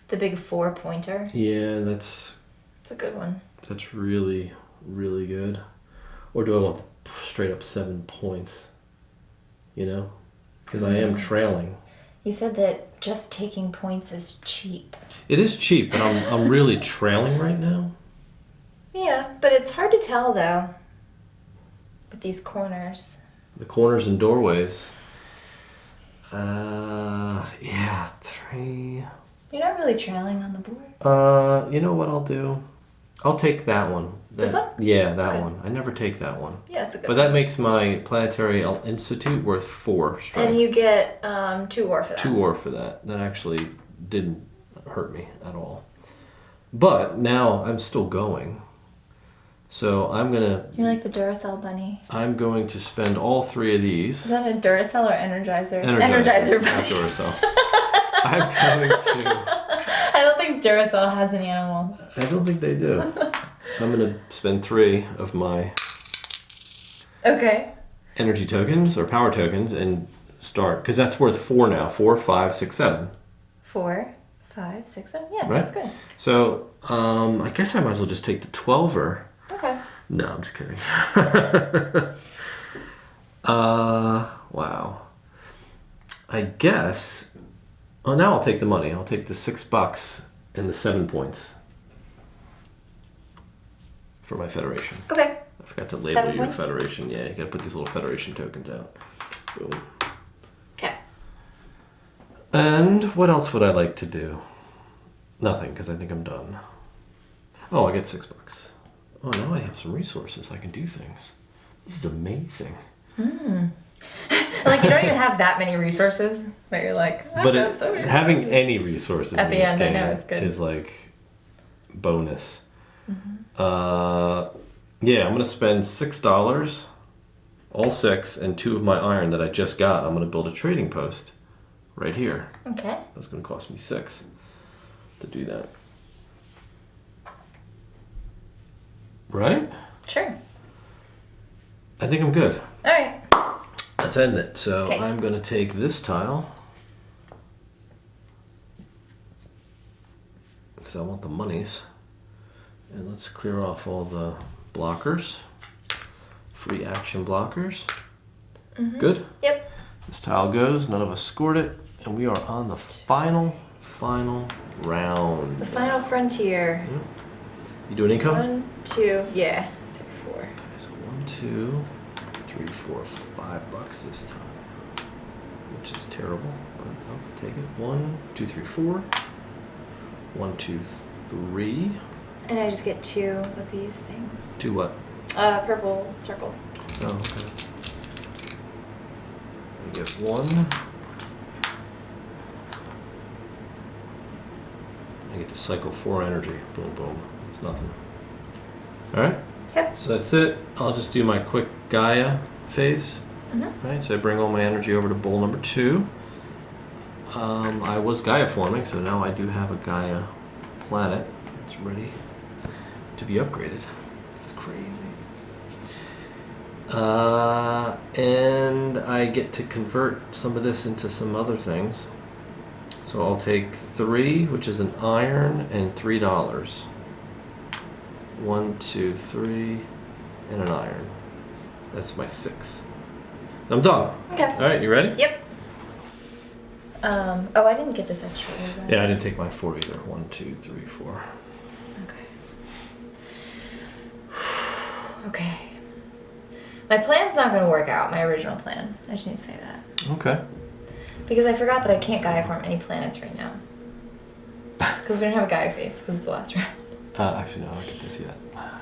The big 4-pointer. Yeah, that's It's a good one. That's really, really good. Or do I want straight up 7 points? You know? Because I am trailing. You said that just taking points is cheap. It is cheap, but I'm really trailing right now. Yeah, but it's hard to tell though. With these corners. The corners and doorways. Yeah, 3. You're not really trailing on the board. You know what I'll do? I'll take that one. This one? Yeah, that Okay. one. I never take that one. Yeah, it's a good But that makes my Planetary Institute worth 4 strength. And you get 2 ore for that. 2 ore for that. That actually didn't hurt me at all. But now I'm still going. So I'm You're like the Duracell bunny. going to spend all 3 of Is these. that a Duracell or Energizer? Energizer bunny. not Duracell. I'm going to. I don't think Duracell has an animal. I don't think they do. I'm going to spend 3 of my Okay. energy tokens or power tokens and start, because that's worth 4 now. 4, 5, 6, 7. 4, 5, 6, 7. Yeah, Right. that's good. So I guess I might as well just take the 12er. Okay. No, I'm just kidding. Wow. I guess. Oh, now I'll take the money. I'll take the $6 and the 7 points for my Federation. Okay. I forgot to label 7 your points? Federation. Yeah, you gotta put these little Federation tokens out. Boom. Okay. And what else would I like to do? Nothing, because I think I'm done. Oh, I get $6. Oh, now I have some resources. I can do things. This is amazing. Like, you don't even have that many resources, but you're like, But so many having resources. any resources At in the this end, I game know, it's good. is like bonus. Yeah, I'm gonna spend $6, all 6, and 2 of my iron that I just got. I'm gonna build a trading post right here. Okay. That's gonna cost me 6 to do that. Right? Sure. I think I'm good. All right. Let's end it. So Okay. I'm gonna take this tile because I want the monies. And let's clear off all the blockers. Free action blockers. Good? Yep. This tile goes, none of us scored it, and we are on the final round. The final frontier. You doing income? 1, 2, yeah. 3, 4. Okay, so 1, 2, 3, 4, $5 this time. Which is terrible, but I'll take it. 1, 2, 3, 4. 1, 2, 3. And I just get 2 of these things. 2 what? Purple circles. Oh, okay. I get 1. I get to cycle 4 energy. Boom, boom. It's nothing. Alright, Yep. so that's it. I'll just do my quick Gaia phase. Right, so I bring all my energy over to bowl number 2. I was Gaia forming, so now I do have a Gaia planet. It's ready to be upgraded. It's crazy. And I get to convert some of this into some other things. So I'll take 3, which is an iron, and $3. 1, 2, 3, and an iron. That's my 6. I'm done. Okay. All right, you ready? Yep. Oh, I didn't get this extra. Yeah, I didn't take my 4 either. 1, 2, 3, 4. Okay. Okay. My plan's not going to work out, my original plan. I just need to say that. Okay. Because I forgot that I can't Gaia form any planets right now. Because we don't have a Gaia phase, because it's the last round. Actually, no, I don't get this yet.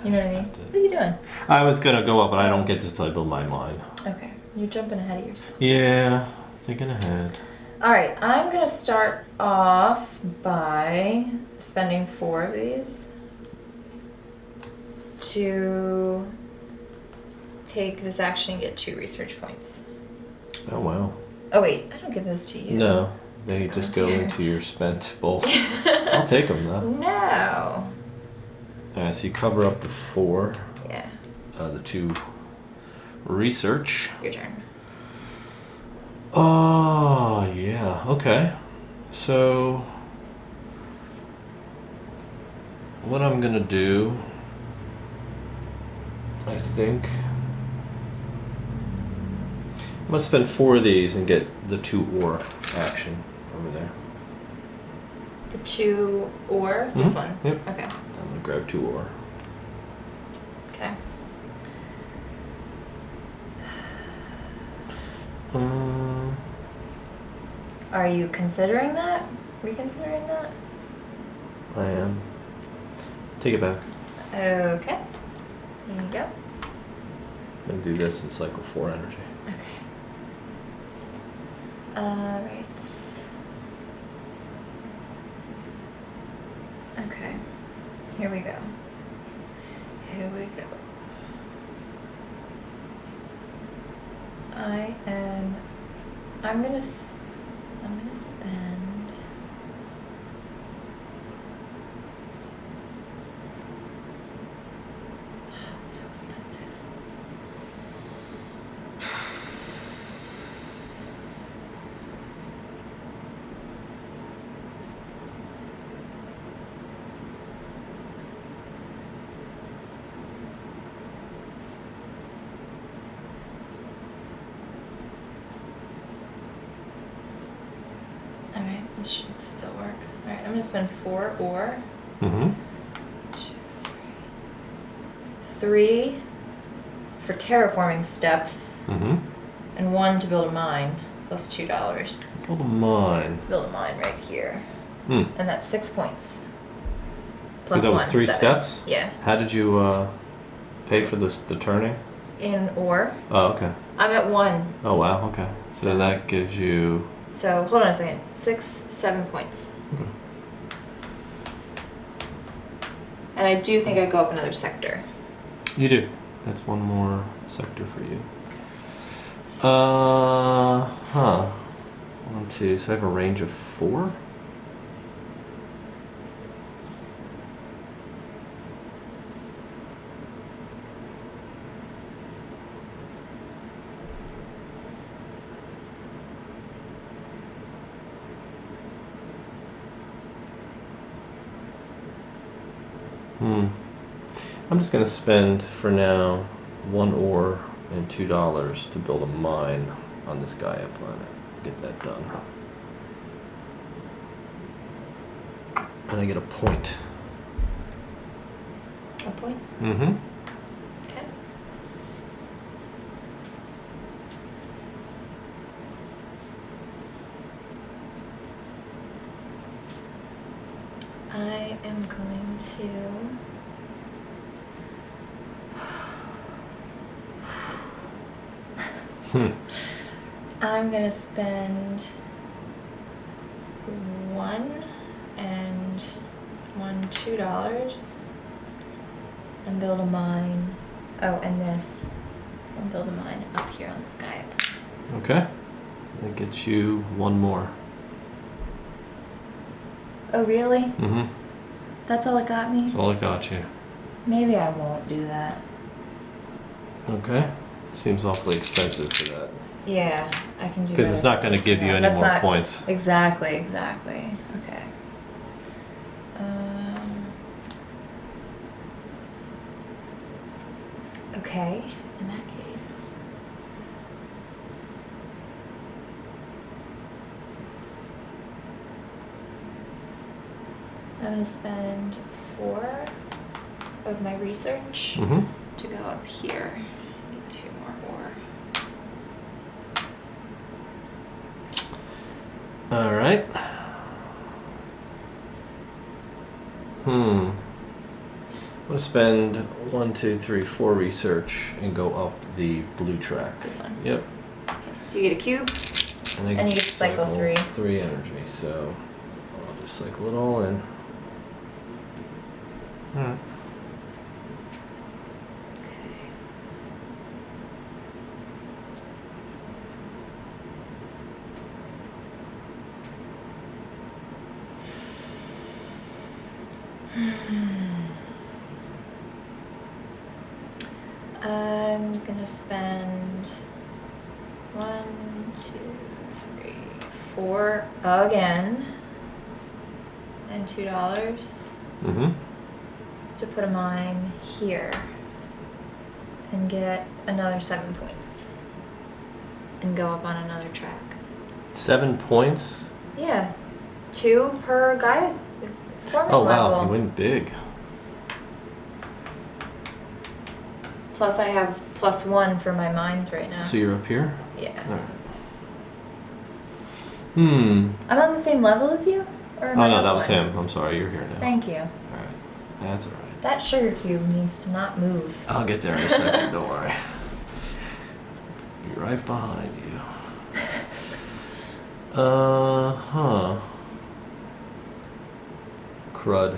You know what I mean? What are you doing? I was gonna go up, but I don't get this till I build my line. Okay. You're jumping ahead of yourself. Yeah, thinking ahead. Alright, I'm going to start off by spending 4 of these to take this action and get 2 research points. Oh wow. Oh wait, I don't give those to you. No, they just go into your spent bowl. I'll take them though. No. Alright, so you cover up the 4, Yeah, the 2 research. your turn. Oh, yeah, okay. So, what I'm gonna do, I think, I'm gonna spend 4 of these and get the 2 ore action over there. The 2 ore? This one? Yep. Okay. I'm gonna grab 2 ore. Okay. Are you considering that? Reconsidering that? I am. Take it back. Okay. Here you go. I'm gonna do this and cycle 4 energy. Okay. Alright. Okay. Here we go. Here we go. I'm gonna spend it's so expensive. Alright, this should still work. Alright, I'm gonna spend 4 ore. Mm-hmm. 2, 3. 3 for terraforming steps, Mm-hmm. and 1 to build a mine, plus $2. Build a mine. To build a mine right here. Hmm. And that's 6 points. Because Plus that was 1, 3 7. steps? Yeah. How did you pay for the turning? In ore. Oh, okay. I'm at 1. Oh, wow, okay. So then that gives you... So hold on a second. 6, 7 points. Okay. And I do think I go up another sector. You do. That's 1 more sector for you. 1, 2. So I have a range of 4? I'm just going to spend, for now, 1 ore and $2 to build a mine on this Gaia planet. Get that done. And I get a point. A point? Mm-hmm. Okay. I am going to... I'm gonna spend 1 and $2 and build a mine. Oh, and this. And build a mine up here on the sky. Okay. So that gets you 1 more. Oh, really? Mm-hmm. That's all it got me? That's all I got you. Maybe I won't do that. Okay. Seems awfully expensive for that. Yeah, I can do that. Because it's not going to give you any That's more not- points. Exactly. Okay. Okay, in that case. I'm going to spend 4 of my research Mm-hmm. to go up here. Get 2 more ore. All right. I'm going to spend 1, 2, 3, 4 research and go up the blue track. This one. Yep. Okay, so you get a cube. I And you get to cycle 3. 3 energy, so I'll just cycle it all in. Alright. I'm gonna spend 1, 2, 3, 4 again, and $2 Mm-hmm. to put a mine here, and get another 7 points, and go up on another track. 7 points? Yeah, 2 per Gaia formula Oh wow, level. you win big. Plus I have +1 for my mines right now. So you're up here? Yeah. Alright. I'm on the same level as you? Or am Oh I no, up that was 1? him. I'm sorry, you're here now. Thank you. Alright. That's alright. That sugar cube needs to not move. I'll get there in a second, don't worry. Be right behind you. Crud.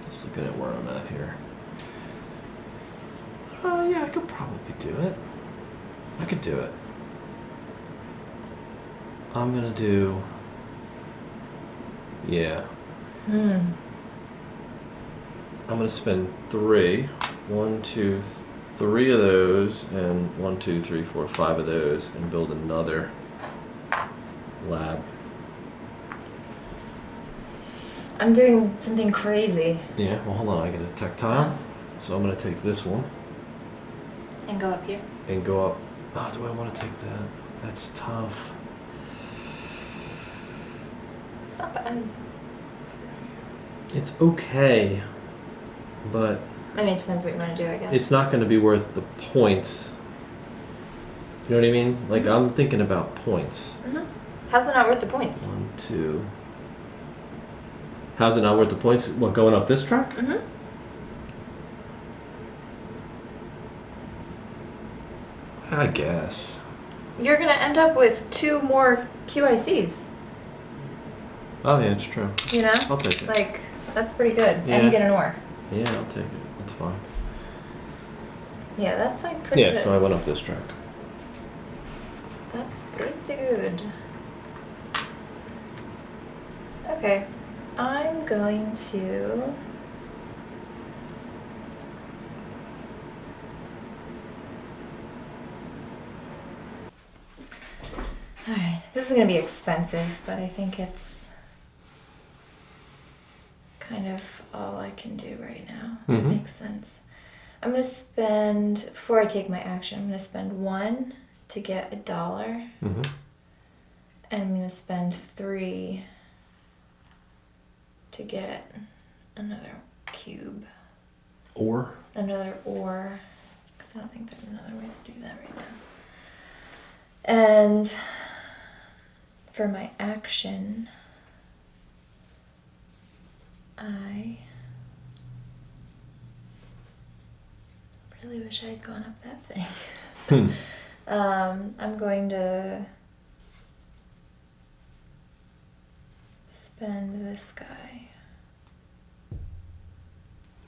Just looking at where I'm at here. Yeah, I could probably do it. I could do it. I'm gonna do... Yeah. I'm gonna spend 3. 1, 2, 3 of those, and 1, 2, 3, 4, 5 of those, and build another lab. I'm doing something crazy. Yeah, well hold on, I get a tactile. So I'm gonna take this one And go up here. and go up. Oh, do I want to take that? That's tough. It's not bad. It's okay, but I mean, it depends what you want to do, I guess. it's not going to be worth the points. You know what I mean? Like, Mhm. I'm thinking about points. Mm-hmm. How's it not worth the points? 1, 2. How's it not worth the points? What, going up this track? Mm-hmm. I guess. You're gonna end up with 2 more QICs. Oh, yeah, it's true. You know? I'll take it. Like, that's pretty good. Yeah. And you get an ore. Yeah, I'll take it. That's fine. Yeah, that's like pretty Yeah, good. so I went up this track. That's pretty good. Okay. I'm going to... Alright, this is going to be expensive, but I think it's kind of all I can do right now. That Mhm. makes sense. I'm going to spend, before I take my action, I'm going to spend 1 to get $1. Mm-hmm. And I'm going to spend 3 to get another cube. Or? Another ore. Because I don't think there's another way to do that right now. And for my action, I really wish I had gone up that thing. I'm going to spend this guy.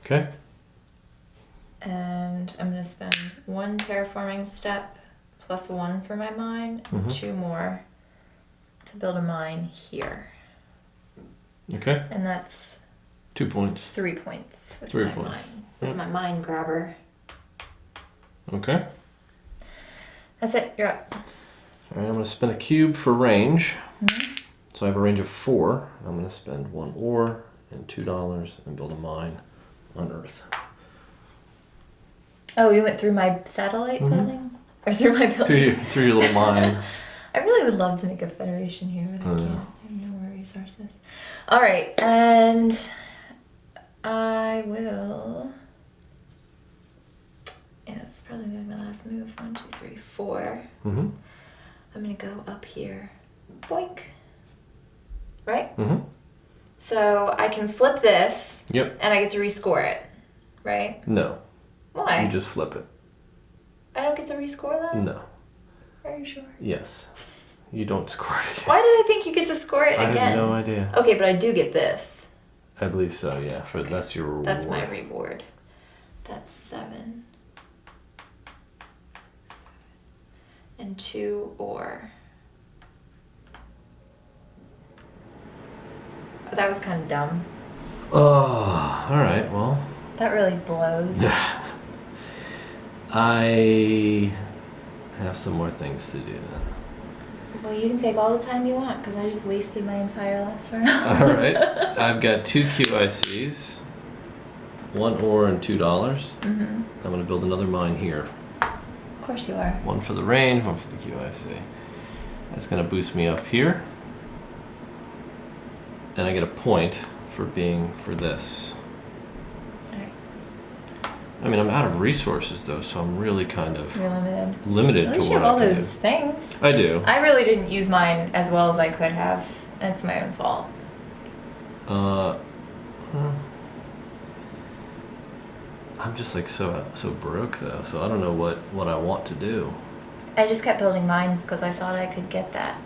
Okay. And I'm going to spend 1 terraforming step plus 1 for my mine, and Mhm. 2 more to build a mine here. Okay. And that's 2 points. 3 points with 3 my points. mine. With Yep. my mine grabber. Okay. That's it, you're up. All right, I'm going to spend a cube for range. So I have a range of 4. I'm going to spend 1 ore and $2 and build a mine on Earth. Oh, you went through my satellite Mhm. building? Or through my building? Through your little mine. I really would love to make a federation here, but I Oh, can't. yeah. I have no more resources. Alright, and I will... Yeah, that's probably my last move. 1, 2, 3, 4. Mm-hmm. I'm gonna go up here. Boink. Right? Mm-hmm. So I can flip this, Yep. and I get to rescore it. Right? No. Why? You just flip it. I don't get to rescore that? No. Are you sure? Yes. You don't score it again. Why did I think you get to score it I again? have no idea. Okay, but I do get this. I believe so, yeah. That's your reward. That's my reward. That's 7. And 2 ore. Oh, that was kind of dumb. Oh, all right. Well, That really blows. I have some more things to do then. Well, you can take all the time you want because I just wasted my entire last round. All right. I've got 2 QICs, 1 ore and $2. Mm-hmm. I'm going to build another mine here. Of course you are. 1 for the range, 1 for the QIC. That's going to boost me up here. And I get a point for this. Alright. I mean, I'm out of resources though, so I'm really kind of You're limited. limited At to least you what have all I can those things. do. I do. I really didn't use mine as well as I could have. It's my own fault. Huh. I'm just like so broke though, so I don't know what I want to do. I just kept building mines because I thought I could get that.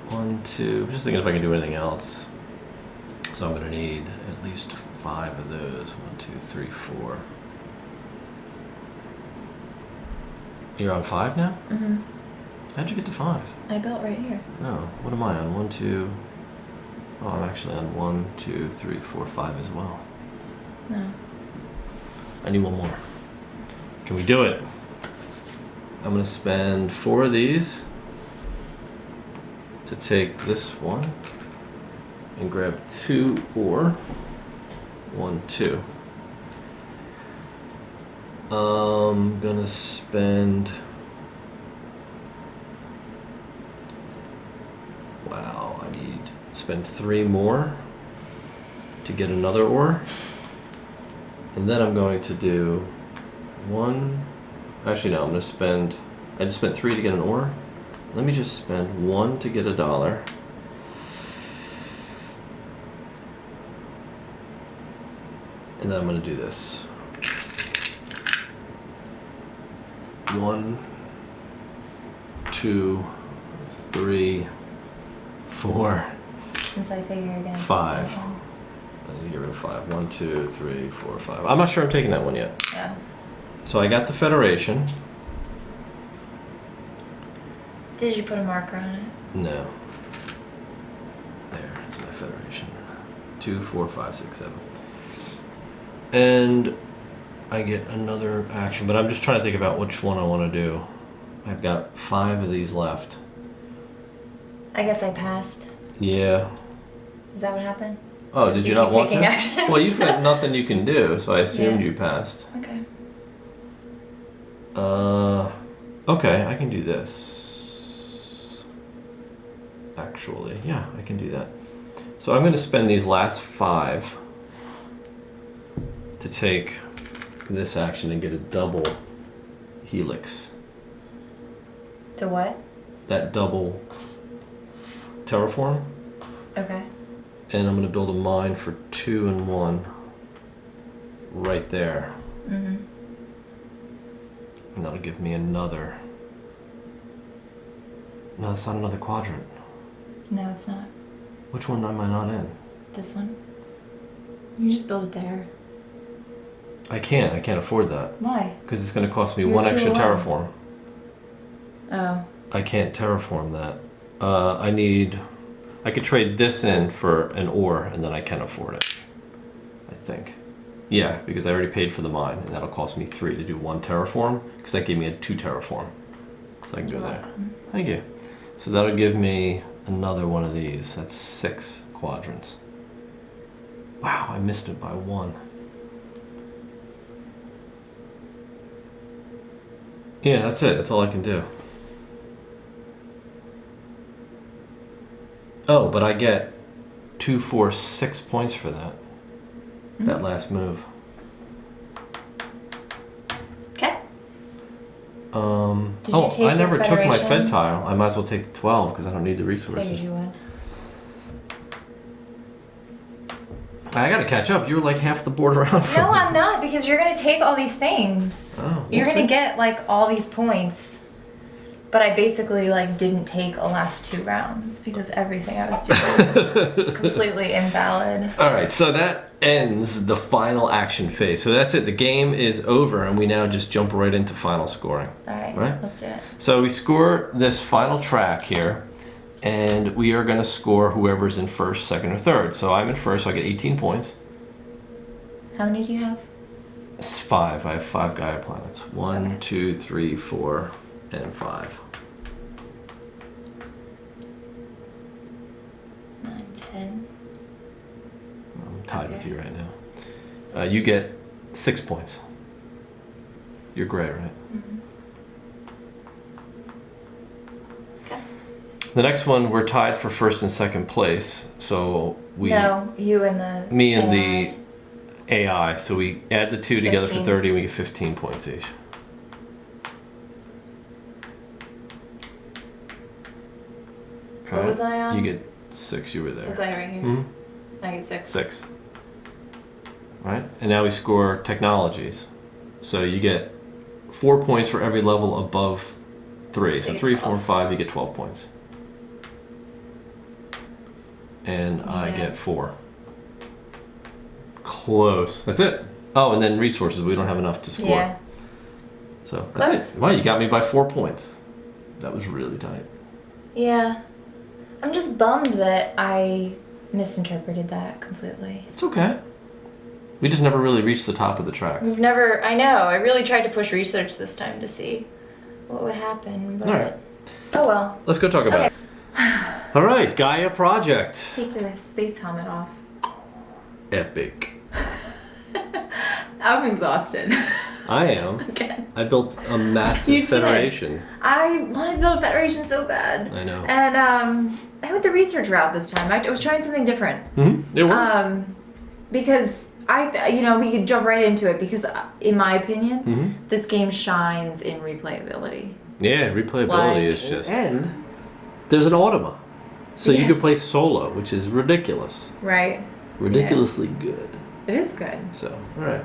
1, 2. I'm just thinking if I can do anything else. So I'm gonna need at least 5 of those. 1, 2, 3, 4. You're on 5 now? Mm-hmm. How'd you get to 5? I built right here. Oh, what am I on? 1, 2. Oh, I'm actually on 1, 2, 3, 4, 5 as well. No. I need 1 more. Can we do it? I'm gonna spend 4 of these to take this one and grab 2 ore. 1, 2. I'm gonna spend. Wow, I need spend 3 more to get another ore. And then I'm going to do 1. Actually, no, I'm going to spend. I just spent 3 to get an ore. Let me just spend 1 to get $1. And then I'm going to do this. 1, 2, 3, 4. Since I figure you're gonna 5. take that one. I need to get rid of 5. 1, 2, 3, 4, 5. I'm not sure I'm taking that one yet. Yeah. So I got the Federation. Did you put a marker on it? No. There's my Federation. 2, 4, 5, 6, 7. And I get another action, but I'm just trying to think about which one I want to do. I've got 5 of these left. I guess I passed. Yeah. Is that what happened? Oh, Since did you not keep want to? taking actions. Well, you've got nothing you can do, so I assumed Yeah. you passed. Okay. Okay, I can do this. Actually, yeah, I can do that. So I'm going to spend these last 5 to take this action and get a double helix. To what? That double terraform. Okay. And I'm going to build a mine for 2 and 1 right there. Mm-hmm. And that'll give me another. No, that's not another quadrant. No, it's not. Which one am I not in? This one. You just build it there. I can't afford that. Why? Because it's going to cost me You're 1 too extra low. terraform. Oh. I can't terraform that. I could trade this in for an ore and then I can afford it. I think. Yeah, because I already paid for the mine and that'll cost me 3 to do 1 terraform because that gave me a 2 terraform. So I can go there. Thank you. So that'll give me another one of these. That's 6 quadrants. Wow, I missed it by 1. Yeah, that's it. That's all I can do. Oh, but I get 2, 4, 6 points for that. That last move. Okay. Did you take I your never took my Federation? Fed tile. I might as well take the 12 because I don't need the Figured resources. you would. I gotta catch up. You were like half the board around from No, me. I'm not, because you're gonna take all these things. Oh, You're we'll gonna see. get like all these points. But I basically like didn't take the last 2 rounds because everything I was doing was completely invalid. All right, so that ends the final action phase. So that's it. The game is over, and we now just jump right into final scoring. All right, Right. let's do it. So we score this final track here, and we are going to score whoever's in first, second, or third. So I'm in first, so I get 18 points. How many do you have? It's 5. I have 5 Gaia planets. 1, Okay. 2, 3, 4, and 5. 9, 10. I'm tied with Okay. you right now. You get 6 points. You're gray, right? Mm-hmm. Okay. The next one, we're tied for first and second place. So we, No, you and the. me and AI. the AI. So we add the 2 together for 15. 30, and we get 15 points each. What was I on? You get 6. You were there. Was I right here? Mhm. I get 6. 6. Right? And now we score technologies. So you get 4 points for every level above 3. So So you get 3, 4, 12. 5, you get 12 points. And I Yeah. get 4. Close. That's it. Oh, and then resources. We don't have enough to score. Yeah. So that's Close. it. Wow, you got me by 4 points. That was really tight. Yeah. I'm just bummed that I misinterpreted that completely. It's okay. We just never really reached the top of the tracks. We've never, I know, I really tried to push research this time to see what would happen, but. All right. Oh well. Let's go talk about Okay. it. All right, Gaia Project. Take the space helmet off. Epic. I'm exhausted. I am. Again. I built a massive You did. federation. I wanted to build a federation so bad. I know. And I went the research route this time. I was trying something different. Mm-hmm. It worked. Because we could jump right into it because, in my opinion, this game shines in replayability. Yeah, replayability Like- is just... And there's an automa. So you Yes. can play solo, which is ridiculous. Right? Ridiculously good. It is good So, alright.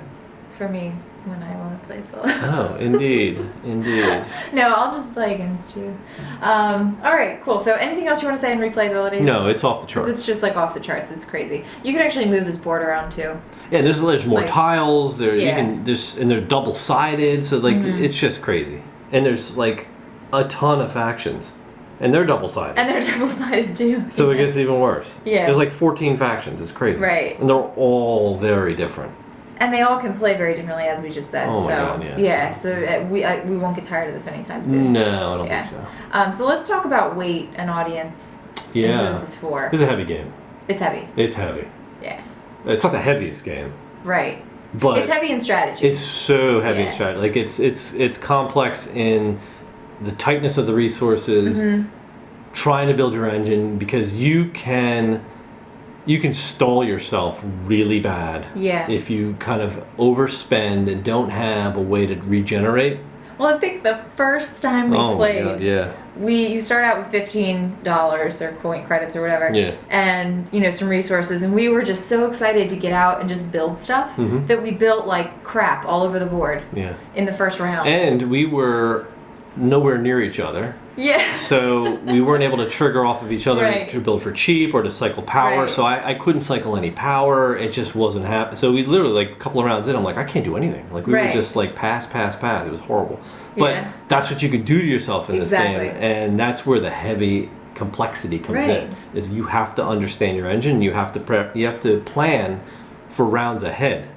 for me when I want to play solo. Oh, indeed. Indeed. No, I'll just play against you. All right, cool. So anything else you want to say in replayability? No, it's off the Because charts. it's just like off the charts. It's crazy. You can actually move this board around too. Yeah, there's more Like- tiles. There Yeah. you can just and they're double sided, so like it's just crazy. And there's like a ton of factions, and they're double sided. And they're double-sided too. So it gets even worse. Yeah. There's like 14 factions. It's crazy. Right. And they're all very different. And they all can play very differently, as we just said. Oh my so God, yeah. yeah. So we won't get tired of this anytime soon. No, I don't Yeah. think so. So let's talk about weight and audience. And who Yeah. this is for. It's a heavy game. It's heavy. It's heavy. Yeah. It's not the heaviest game, Right. but It's heavy in strategy. it's so heavy Yeah. in strategy. Like it's complex in the tightness of the resources, trying to build your engine because you can stall yourself really bad Yeah. if you kind of overspend and don't have a way to regenerate. Well, I think the first time we oh played, my God, yeah. you start out with $15 or coin credits or whatever, Yeah. and some resources, and we were just so excited to get out and just build stuff that we built like crap all over the board Yeah. in the first round. And we were nowhere near each other. yeah. So we weren't able to trigger off of each other Right. to build for cheap or to cycle power. Right. So I couldn't cycle any power. It just wasn't happening. So we literally, like a couple of rounds in, I'm like, I can't do anything. Like we were Right. just like pass. It was horrible. But Yeah. that's what you can do to yourself in Exactly. this game. And that's where the heavy complexity comes Right. in. Is you have to understand your engine. You have to prep. You have to plan for rounds ahead.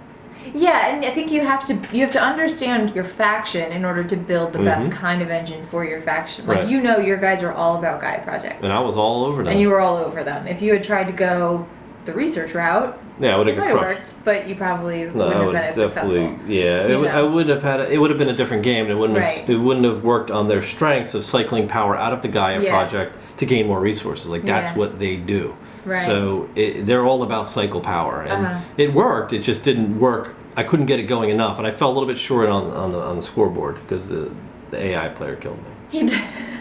Yeah, and I think you have to understand your faction in order to build the best kind of engine for your faction. Like Right. your guys are all about Gaia projects. And I was all over them. And you were all over them. If you had tried to go the research route, yeah, I would it have might got have crushed. worked, but you probably No, wouldn't I have would been as definitely, successful. yeah. You I know. wouldn't have had. It would have been a different game. It wouldn't Right. have. It wouldn't have worked on their strengths of cycling power out of the Gaia Yeah. project to gain more resources. Like that's Yeah. what they do. Right. So they're all about cycle power, and Uh-huh. it worked. It just didn't work. I couldn't get it going enough, and I fell a little bit short on the scoreboard because the AI player killed me. He did.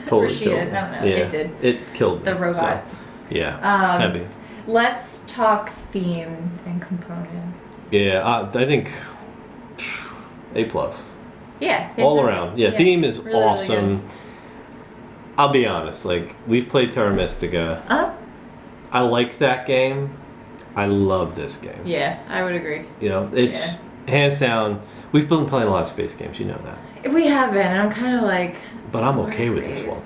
Totally Rashida, killed me. I don't know. Yeah, It did. It killed me. The robot. So, yeah. Heavy. Let's talk theme and components. Yeah. I think A plus. Yeah. All fantastic. around. Yeah, theme is Really, really awesome. I'll be honest, like we've played Terra Mystica. I like that game. I love this game. Yeah, I would agree. You know, it's hands down. We've been playing a lot of space games, you know that. We have been, and I'm kind of like. But I'm okay where's with this these? one.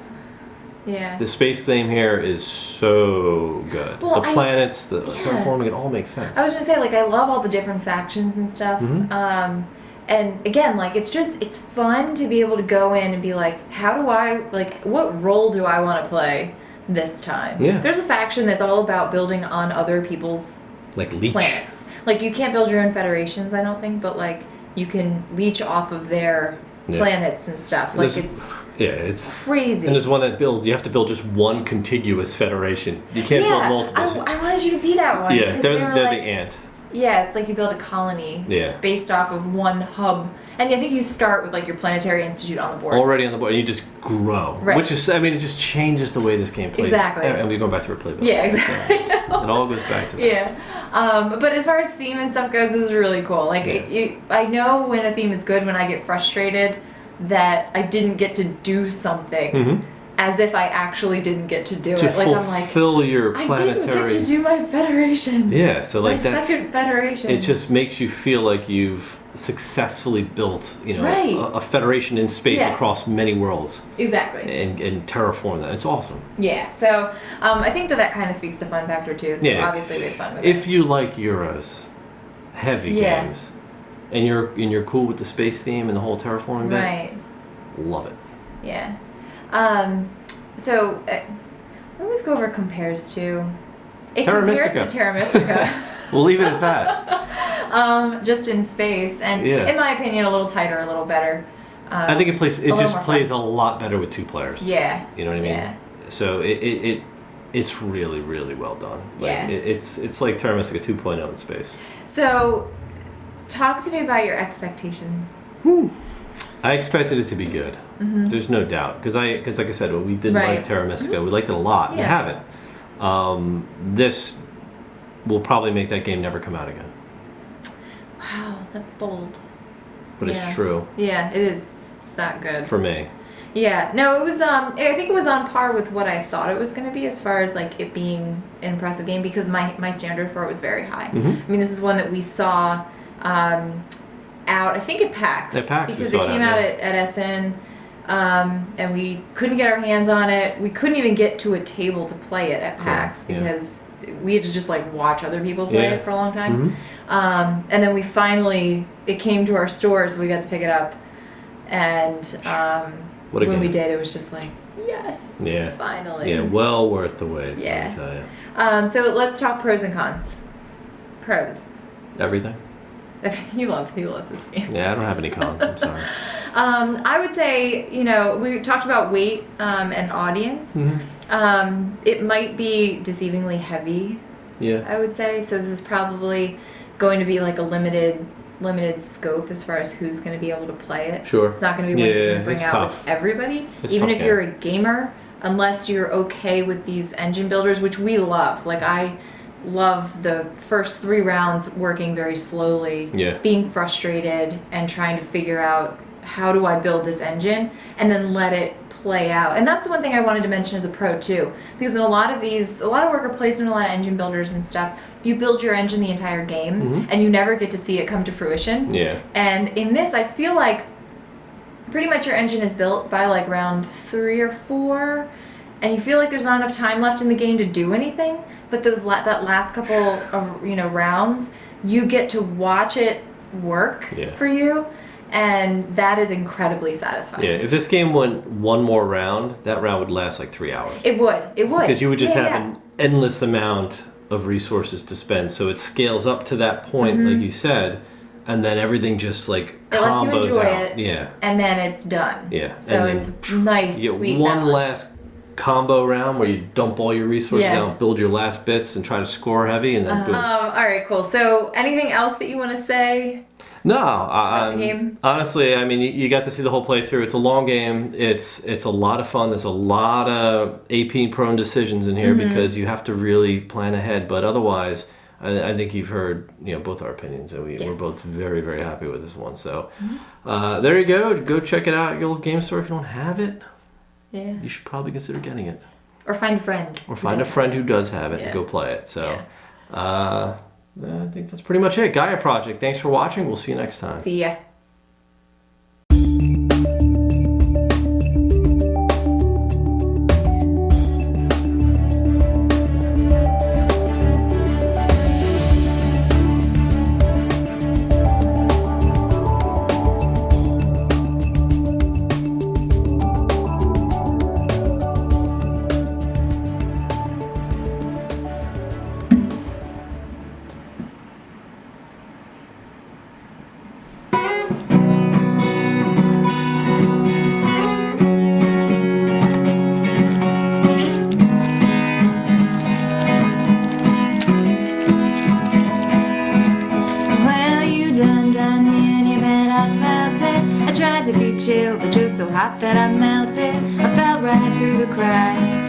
Yeah. The space theme here is so good. Well, the I- planets, the yeah. terraforming, it all makes sense. I was gonna say, like, I love all the different factions and stuff. And again, like, it's fun to be able to go in and be like, what role do I want to play this time? Yeah. There's a faction that's all about building on other people's Like leech. planets. Like, you can't build your own federations, I don't think, but, like, you can leech off of their Yeah. planets and stuff. Like, There's- it's Yeah, it's crazy. And there's one that you have to build just one contiguous federation. You can't build multiples. I wanted you to be that one. Yeah, 'cause they're they were the like, ant. Yeah, it's like you build a colony Yeah. based off of one hub. And I think you start with like your planetary institute on the board. Already on the board, and you just grow. Right. Which is, I mean, it just changes the way this game plays. Exactly. And we're going back to replayability. Yeah, exactly. So it all goes back to that. Yeah. But as far as theme and stuff goes, this is really cool. Like, Yeah. I know when a theme is good when I get frustrated that I didn't get to do something as if I actually didn't get to do To it. Like, I'm like, fulfill your I planetary. didn't get to do my federation. Yeah, so like my that's. second federation. It just makes you feel like you've successfully built, Right. a federation in space Yeah. across many worlds Exactly. and terraform that. It's awesome. Yeah, so I think that kind of speaks to fun factor too. So Yeah. obviously they have fun with If it. you like Euros, heavy Yeah. games, and you're cool with the space theme and the whole terraforming bit, Right. love it. Yeah. So we always go over compares to. It Terra compares Mystica. to Terra Mystica. We'll leave it at that. just in space, and Yeah. in my opinion, a little tighter, a little better. I think it little just more plays fun. a lot better with 2 players. Yeah. You know what I mean? Yeah. So it's really, really well done. Like, Yeah. it's like Terra Mystica 2.0 in space. So, talk to me about your expectations. I expected it to be good. There's no doubt. Because like I said, we didn't Right. like Terra Mystica. We liked it a lot. We Yeah. haven't. This will probably make that game never come out again. Wow, that's bold. But Yeah. it's true Yeah, it is. It's that good. for me. Yeah, no, it was. I think it was on par with what I thought it was going to be as far as like it being an impressive game because my standard for it was very high. Mhm. I mean, this is one that we saw out. I think at PAX. At PAX, we because saw it came that, out yeah. at SN, and we couldn't get our hands on it. We couldn't even get to a table to play it at PAX yeah. because we had to just like watch other people play Yeah. it for a long time. Mhm. And then we finally it came to our stores. We got to pick it up, and What a when game. we did, it was just like yes, Yeah. finally. Yeah, well worth the wait. Yeah. Let me tell you. So let's talk pros and cons. Pros. Everything. He loves this game. Yeah, I don't have any cons. I'm sorry. I would say, we talked about weight and audience. Mhm. It might be deceivingly heavy, Yeah. I would say. So this is probably going to be like a limited scope as far as who's going to be able to play it. Sure. It's not going to be one you're Yeah, going to bring it's out tough. with everybody. It's Even tough if you're a gamer, unless you're okay with these engine builders, which we love. Like I love the first 3 rounds working very slowly, Yeah. being frustrated and trying to figure out how do I build this engine and then let it play out. And that's the one thing I wanted to mention as a pro too, because in a lot of worker placement, a lot of engine builders and stuff, you build your engine the entire game and you never get to see it come to fruition. Yeah. And in this, I feel like pretty much your engine is built by like round 3 or 4, and you feel like there's not enough time left in the game to do anything. But that last couple of rounds, you get to watch it work Yeah. for you, and that is incredibly satisfying. Yeah. If this game went one more round, that round would last like 3 hours. It would. Because you would just Yeah, have an endless amount of resources to spend. So it scales up to that point, like you said, and then everything just like It lets you combos enjoy out. it. Yeah. And then it's done. Yeah. So And it's then nice, You sweet get one balance. last combo round where you dump all your resources Yeah. out, build your last bits, and try to score heavy, and then boom. All right, cool. So anything else that you want to say? No, the game? honestly, I mean, you got to see the whole playthrough. It's a long game. It's a lot of fun. There's a lot of AP-prone decisions in here because you have to really plan ahead. But otherwise, I think you've heard both our opinions, and we're both very, very happy with this one. So there you go. Go check it out at your local game store. If you don't have it, Yeah. you should probably consider getting it. Or find a friend. Or find a friend who does have it Yeah. and go play it. So I think that's pretty much it. Gaia Project. Thanks for watching. We'll see you next time. See ya. Well, you done me and you bet I felt it. I tried to be chill, but you're so hot that I melted. I fell right through the cracks,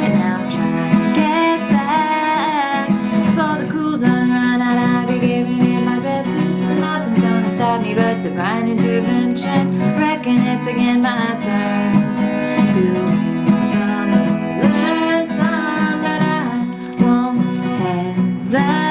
and now I'm trying to get back. Before the cool sun run out, I'll be giving it my best use, and nothing's gonna stop me but divine intervention. Reckon it's again my turn to win some, learn some, but I won't hesitate.